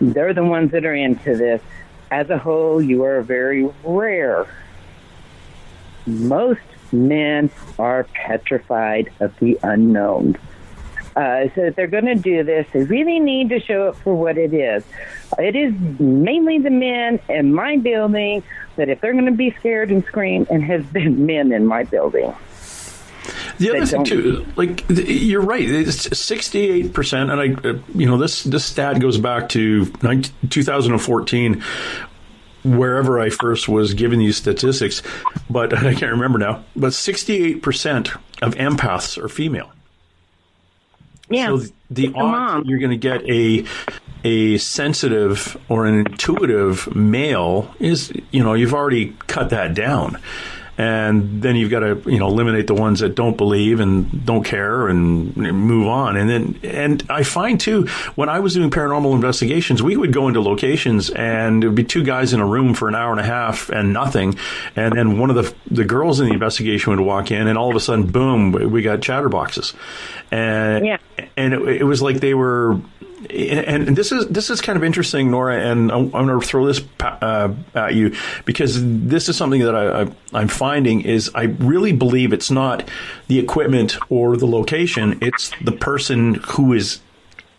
They're the ones that are into this. As a whole, you are very rare. Most men are petrified of the unknown. So if they're going to do this, they really need to show it for what it is. It is mainly the men in my building that if they're going to be scared and scream, and has been men in my building. The other thing too, like you're right, it's 68%, and this stat goes back to 2014. Wherever I first was given these statistics, but I can't remember now, but 68% of empaths are female. Yeah. So the odds you're going to get a sensitive or an intuitive male is, you've already cut that down. And then you've got to, eliminate the ones that don't believe and don't care and move on. And I find too, when I was doing paranormal investigations, we would go into locations and there would be two guys in a room for an hour and a half and nothing. And then one of the girls in the investigation would walk in, and all of a sudden, boom, we got chatterboxes. And it was like they were. And this is kind of interesting, Nora, and I'm going to throw this at you, because this is something that I'm finding is I really believe it's not the equipment or the location, it's the person who is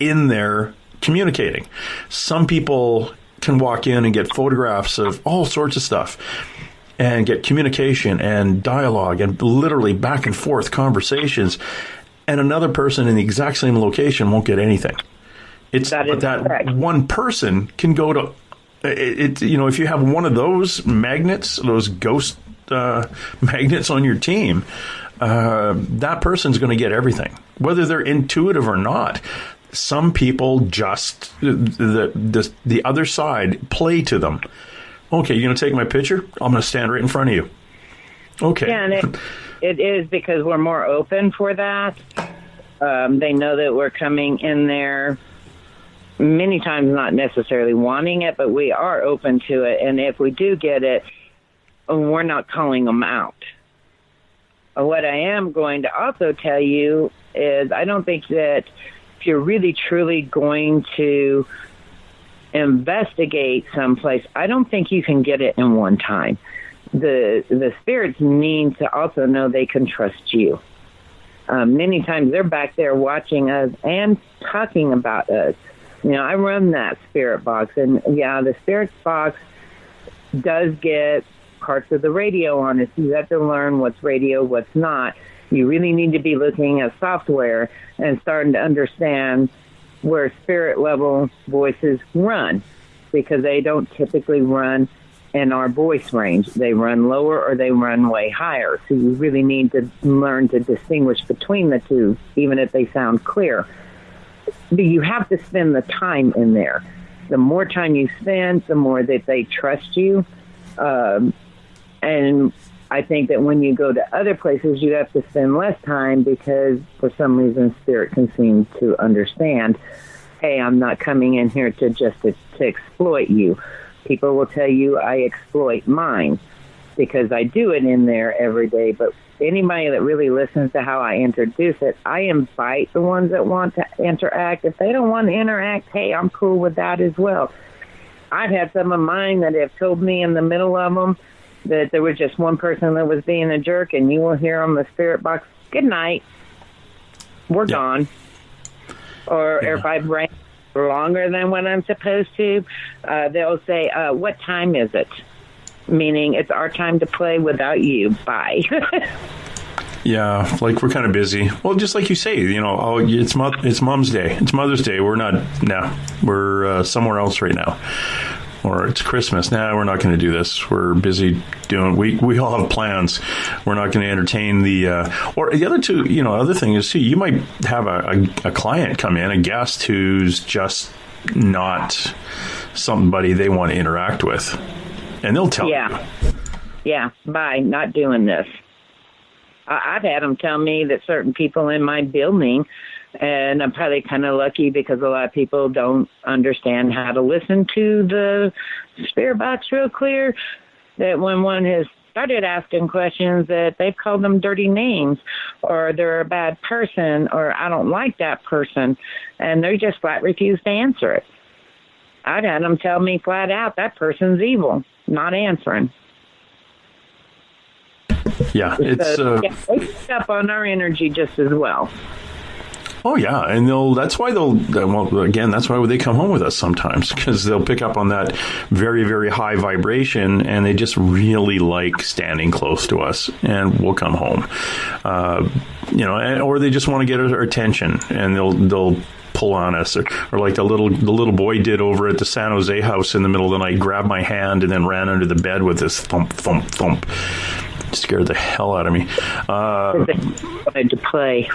in there communicating. Some people can walk in and get photographs of all sorts of stuff and get communication and dialogue and literally back and forth conversations, and another person in the exact same location won't get anything. It's that one person can go to it. If you have one of those magnets, those ghost magnets on your team, that person's going to get everything, whether they're intuitive or not. Some people just the other side play to them. Okay, you're going to take my picture? I'm going to stand right in front of you. Okay. Yeah, and it is because we're more open for that. They know that we're coming in there. Many times not necessarily wanting it, but we are open to it. And if we do get it, we're not calling them out. What I am going to also tell you is I don't think that if you're really truly going to investigate someplace, I don't think you can get it in one time. The spirits need to also know they can trust you. Many times they're back there watching us and talking about us. I run that spirit box, and the spirit box does get parts of the radio on it. So you have to learn what's radio, what's not. You really need to be looking at software and starting to understand where spirit level voices run, because they don't typically run in our voice range. They run lower or they run way higher. So you really need to learn to distinguish between the two, even if they sound clear. But you have to spend the time in there. The more time you spend, the more that they trust you. And I think that when you go to other places, you have to spend less time because for some reason spirit can seem to understand, hey, I'm not coming in here to exploit you. People will tell you I exploit mine because I do it in there every day. But anybody that really listens to how I introduce it, I invite the ones that want to interact. If they don't want to interact, hey, I'm cool with that as well. I've had some of mine that have told me in the middle of them that there was just one person that was being a jerk, and you will hear on the spirit box, good night, we're gone. Or if I've ran longer than what I'm supposed to, they'll say, what time is it? Meaning it's our time to play without you. Bye. Yeah, like we're kind of busy. Well, just like you say, it's Mom's Day. It's Mother's Day. We're not, we're somewhere else right now. Or it's Christmas. We're not going to do this. We're busy doing, we all have plans. We're not going to entertain or the other two, other thing is, you might have a client come in, a guest who's just not somebody they want to interact with. And they'll tell you. Yeah, bye, not doing this. I've had them tell me that certain people in my building, and I'm probably kind of lucky because a lot of people don't understand how to listen to the spirit box real clear, that when one has started asking questions that they've called them dirty names, or they're a bad person, or I don't like that person, and they just flat refuse to answer it. I've had them tell me flat out that person's evil, not answering. Yeah, it's they pick up on our energy just as well. Oh yeah, and that's why they come home with us sometimes, because they'll pick up on that very, very high vibration, and they just really like standing close to us, and we'll come home, or they just want to get our attention, and they'll pull on us, or like the little boy did over at the San Jose house in the middle of the night, grabbed my hand and then ran under the bed with this thump, thump, thump. Scared the hell out of me. Wanted to play.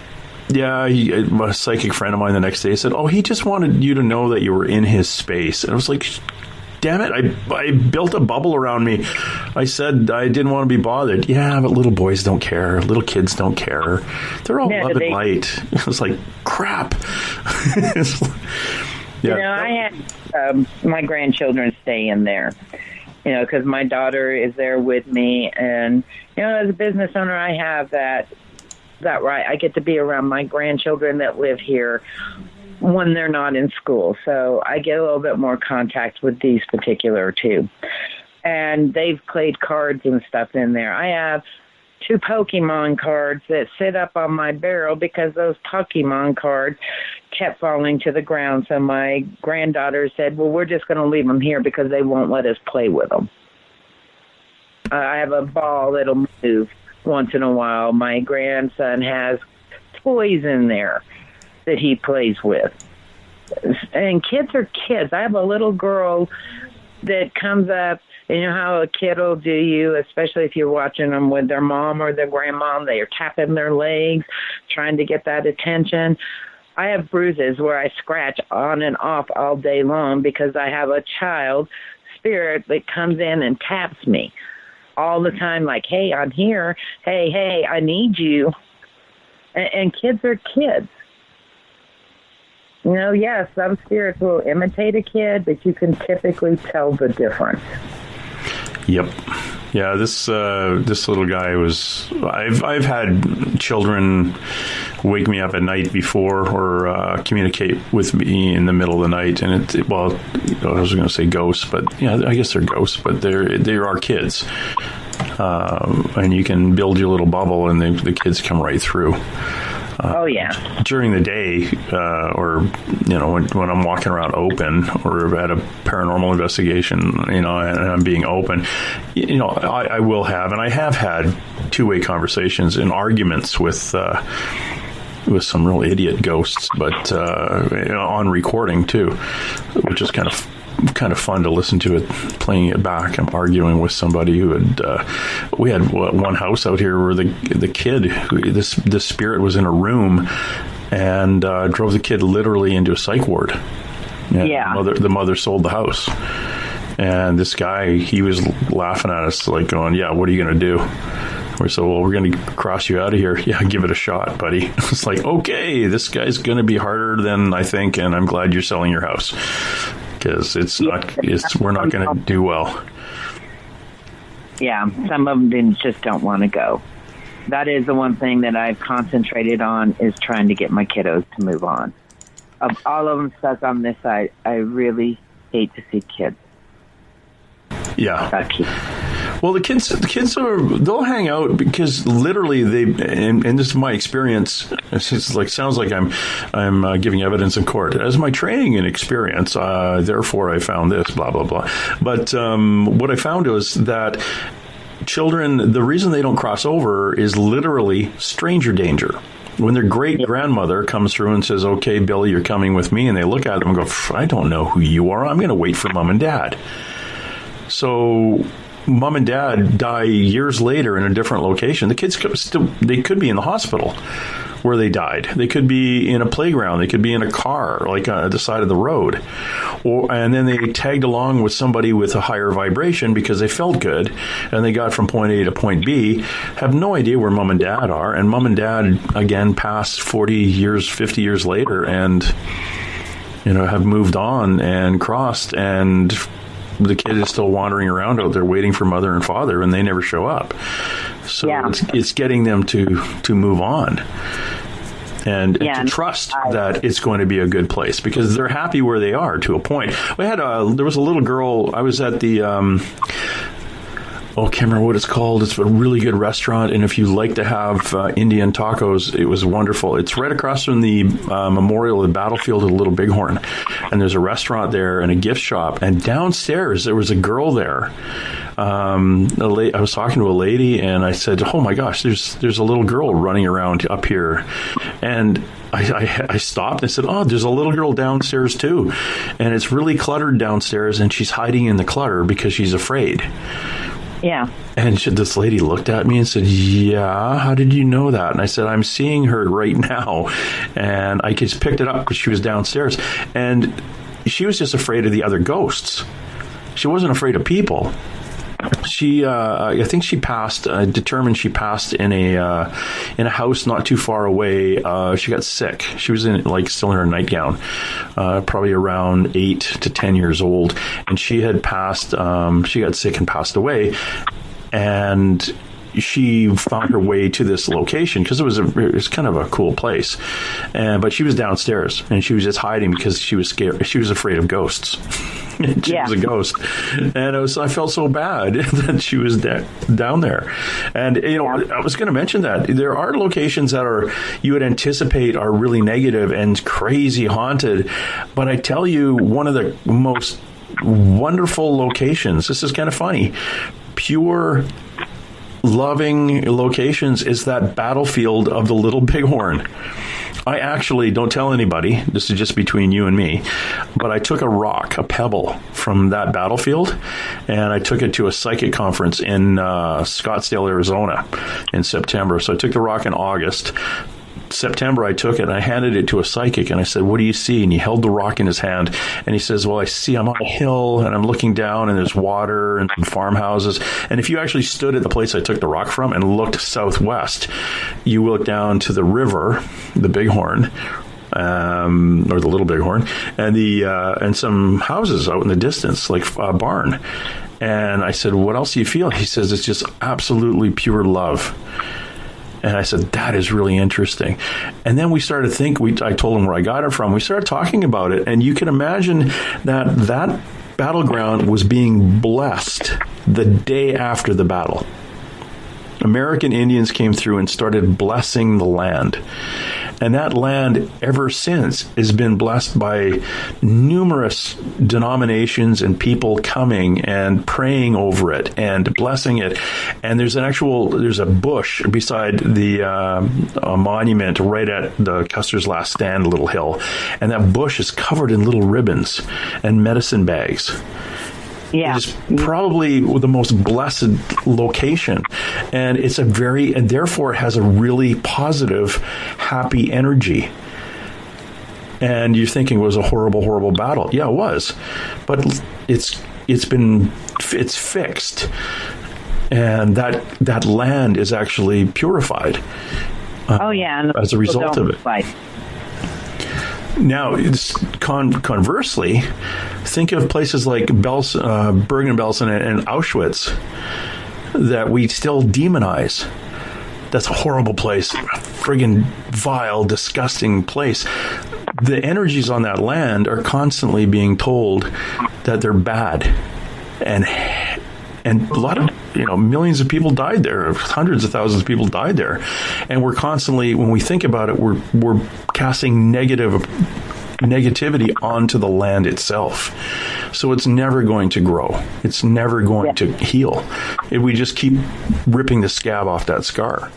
Yeah, a psychic friend of mine the next day said, "Oh, he just wanted you to know that you were in his space." And I was like, damn it, I built a bubble around me. I said I didn't want to be bothered. Yeah, but little boys don't care. Little kids don't care. They're all love and light. It was like, crap. I had my grandchildren stay in there, because my daughter is there with me. And, as a business owner, I have that right. I get to be around my grandchildren that live here when they're not in school. So I get a little bit more contact with these particular two. And they've played cards and stuff in there. I have 2 Pokemon cards that sit up on my barrel because those Pokemon cards kept falling to the ground. So my granddaughter said, well, we're just going to leave them here because they won't let us play with them. I have a ball that'll move once in a while. My grandson has toys in there that he plays with. And kids are kids. I have a little girl that comes up, and you know how a kid will do you, especially if you're watching them with their mom or their grandma. They are tapping their legs, trying to get that attention. I have bruises where I scratch on and off all day long because I have a child spirit that comes in and taps me all the time, like, hey, I'm here. Hey, I need you. And kids are kids. Yes, some spirits will imitate a kid, but you can typically tell the difference. Yep. Yeah, this little guy was. I've had children wake me up at night before or communicate with me in the middle of the night, and I was going to say ghosts, but yeah, I guess they're ghosts, but they are kids, and you can build your little bubble, and the kids come right through. During the day, or when I'm walking around open, or at a paranormal investigation, and I'm being open, I will have, and I have had two-way conversations and arguments with some real idiot ghosts, but on recording too, which is kind of fun to listen to it, playing it back. I'm arguing with somebody who we had one house out here where the kid, the spirit was in a room and drove the kid literally into a psych ward. And the mother sold the house. And this guy, he was laughing at us, like going, yeah, what are you going to do? We said, well, we're going to cross you out of here. Yeah, give it a shot, buddy. It's like, okay, this guy's going to be harder than I think, and I'm glad you're selling your house. Because we're not going to do well. Yeah, some of them just don't want to go. That is the one thing that I've concentrated on, is trying to get my kiddos to move on. Of all of them stuck on this side, I really hate to see kids. Yeah. Well, the kids they'll hang out because literally and this is my experience. It's like, sounds like I'm giving evidence in court. As my training and experience, therefore I found this, blah, blah, blah. But what I found was that children, the reason they don't cross over is literally stranger danger. When their great-grandmother comes through and says, okay, Billy, you're coming with me, and they look at them and go, I don't know who you are. I'm going to wait for Mom and Dad. So Mom and Dad die years later in a different location. The kids they could be in the hospital where they died. They could be in a playground. They could be in a car, like on the side of the road. And then they tagged along with somebody with a higher vibration because they felt good, and they got from point A to point B, have no idea where Mom and Dad are. And Mom and Dad, again, passed 40 years, 50 years later, and have moved on and crossed, and the kid is still wandering around out there waiting for mother and father, and they never show up. So it's getting them to move on and to trust that it's going to be a good place, because they're happy where they are to a point. There was a little girl. I was at the I can't remember what it's called. It's a really good restaurant, and if you like to have Indian tacos, it was wonderful. It's right across from the memorial of the battlefield of the Little Bighorn, and there's a restaurant there and a gift shop, and downstairs there was a girl there. I was talking to a lady, and I said, oh my gosh, there's a little girl running around up here, and I stopped and I said, oh, there's a little girl downstairs too, and it's really cluttered downstairs, and she's hiding in the clutter because she's afraid. Yeah. And this lady looked at me and said, yeah, how did you know that? And I said, I'm seeing her right now. And I just picked it up because she was downstairs. And she was just afraid of the other ghosts. She wasn't afraid of people. She, I think she passed. Determined she passed in a house not too far away. She got sick. She was still in her nightgown, probably around 8 to 10 years old, and she had passed. She got sick and passed away, and she found her way to this location because it was kind of a cool place, but she was downstairs and she was just hiding because she was scared. She was afraid of ghosts. She was a ghost, and I felt so bad that she was down there. And I was going to mention that there are locations that you would anticipate are really negative and crazy haunted, but I tell you, one of the most wonderful locations. This is kind of funny. Pure, loving locations is that battlefield of the Little Bighorn. I actually, don't tell anybody, this is just between you and me, but I took a pebble from that battlefield, and I took it to a psychic conference in Scottsdale, Arizona in September. So I took the rock in August. September, I took it and I handed it to a psychic, and I said, "What do you see?" And he held the rock in his hand, and he says, "Well, I see I'm on a hill and I'm looking down and there's water and farmhouses. And if you actually stood at the place I took the rock from and looked southwest, you look down to the river, the Bighorn, or the Little Bighorn, and and some houses out in the distance, like a barn." And I said, "What else do you feel?" He says, "It's just absolutely pure love." And I said, that is really interesting. And then we started thinking, I told him where I got it from. We started talking about it. And you can imagine that battleground was being blessed the day after the battle. American Indians came through and started blessing the land. And that land ever since has been blessed by numerous denominations and people coming and praying over it and blessing it. And there's a bush beside a monument right at the Custer's Last Stand little hill. And that bush is covered in little ribbons and medicine bags. Yeah. It's probably the most blessed location. And and therefore has a really positive, happy energy. And you're thinking it was a horrible, horrible battle. Yeah, it was. But it's fixed. And that land is actually purified. As a result of it. Now, conversely, think of places like Bergen-Belsen and Auschwitz that we still demonize. That's a horrible place, a friggin' vile, disgusting place. The energies on that land are constantly being told that they're bad, and a lot of millions of people died there. Hundreds of thousands of people died there, and we're constantly, when we think about it, we're casting negativity onto the land itself. So it's never going to grow. It's never going to heal. We just keep ripping the scab off that scar.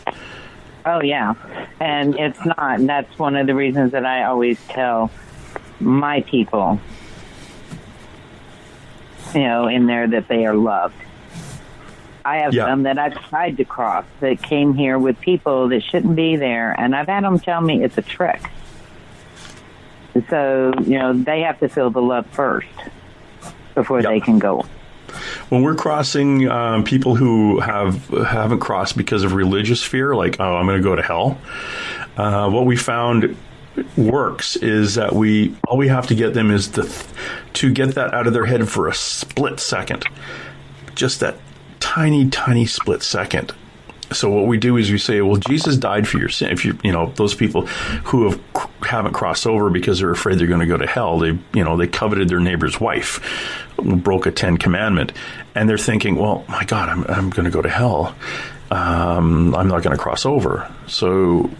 Oh yeah, and it's not. And that's one of the reasons that I always tell my people, in there, that they are loved. I have some that I've tried to cross that came here with people that shouldn't be there, and I've had them tell me it's a trick. So, they have to feel the love first before they can go. When we're crossing people who haven't crossed because of religious fear, like, oh, I'm going to go to hell, what we found works is that all we have to get them is to get that out of their head for a split second. Just that tiny, tiny split second. So what we do is we say, well, Jesus died for your sin. If those people who haven't crossed over because they're afraid they're going to go to hell, they coveted their neighbor's wife, broke a 10 commandment, and they're thinking, well, my God, I'm going to go to hell. I'm not going to cross over. So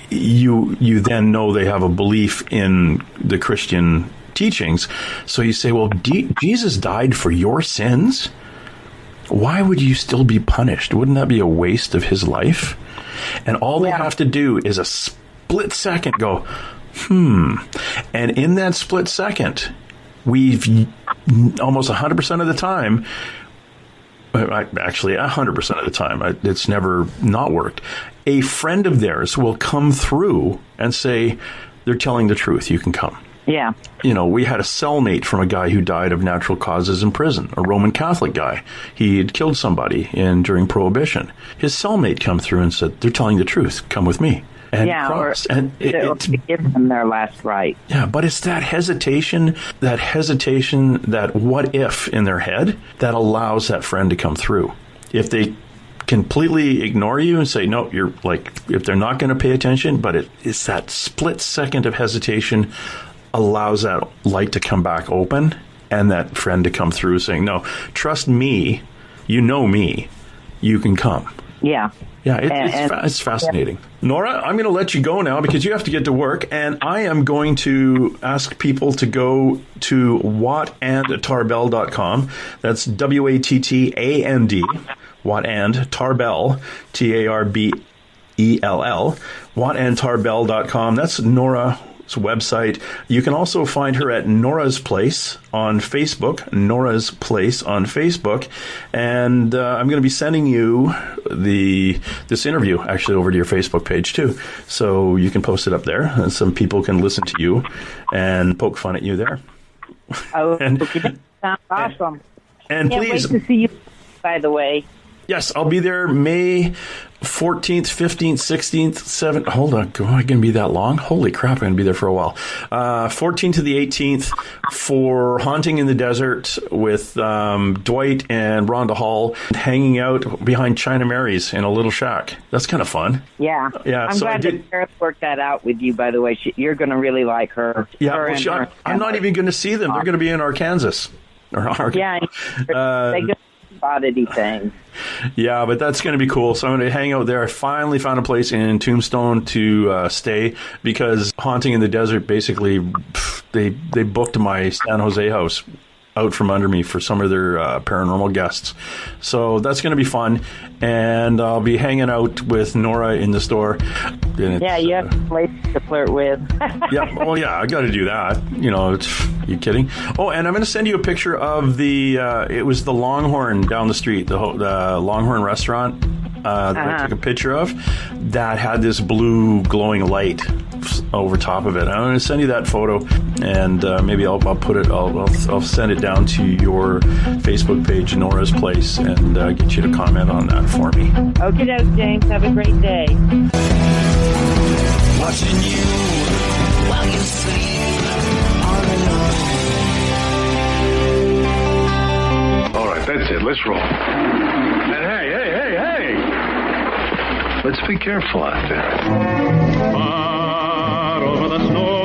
you then know they have a belief in the Christian teachings. So you say, well, Jesus died for your sins. Why would you still be punished? Wouldn't that be a waste of his life? And all they have to do is a split second go, And in that split second, we've almost 100% of the time, actually 100% of the time, it's never not worked, a friend of theirs will come through and say, they're telling the truth, you can come. Yeah. You know, we had a cellmate from a guy who died of natural causes in prison, a Roman Catholic guy. He had killed somebody during Prohibition. His cellmate come through and said, "They're telling the truth. Come with me." And cross. And to give them their last right. Yeah, but it's that hesitation, that what if in their head that allows that friend to come through. If they completely ignore you and say, no, you're like, if they're not going to pay attention, but it's that split second of hesitation allows that light to come back open and that friend to come through saying, no, trust me, you know me, you can come. Yeah. Yeah, it's fascinating. Yeah. Nora, I'm going to let you go now because you have to get to work, and I am going to ask people to go to wattandtarbell.com. That's WATTAND, Watt and Tarbell, TARBELL, wattandtarbell.com. That's Nora's website. You can also find her at Nora's Place on Facebook, Nora's Place on Facebook. And I'm going to be sending you this interview actually over to your Facebook page too. So you can post it up there and some people can listen to you and poke fun at you there. Oh, okay. Sounds awesome. And can't please, wait to see you, by the way. Yes, I'll be there May 14th, 15th, 16th, 17th. Hold on. Am I going to be that long? Holy crap, I'm going to be there for a while. 14th to the 18th for Haunting in the Desert with Dwight and Rhonda Hall hanging out behind China Mary's in a little shack. That's kind of fun. Yeah. I'm glad that Sarah worked that out with you, by the way. You're going to really like her. Yeah, I'm not even going to see them. They're going to be in Arkansas. Yeah, they go oddity things. Yeah, but that's going to be cool. So I'm going to hang out there. I finally found a place in Tombstone to stay because Haunting in the Desert, basically, they booked my San Jose house out from under me for some of their paranormal guests. So that's going to be fun. And I'll be hanging out with Nora in the store. Yeah, you have a place to flirt with. Yeah, well, yeah, I got to do that. You know, you kidding? Oh, and I'm going to send you a picture of it was the Longhorn down the street, the Longhorn restaurant that I took a picture of that had this blue glowing light over top of it. I'm going to send you that photo, and maybe I'll put it. I'll send it down to your Facebook page, Nora's Place, and get you to comment on that for me. Okay, James. Have a great day. Watching you while you sleep all alone. All right, that's it. Let's roll. And hey. Let's be careful out there. Far over the snow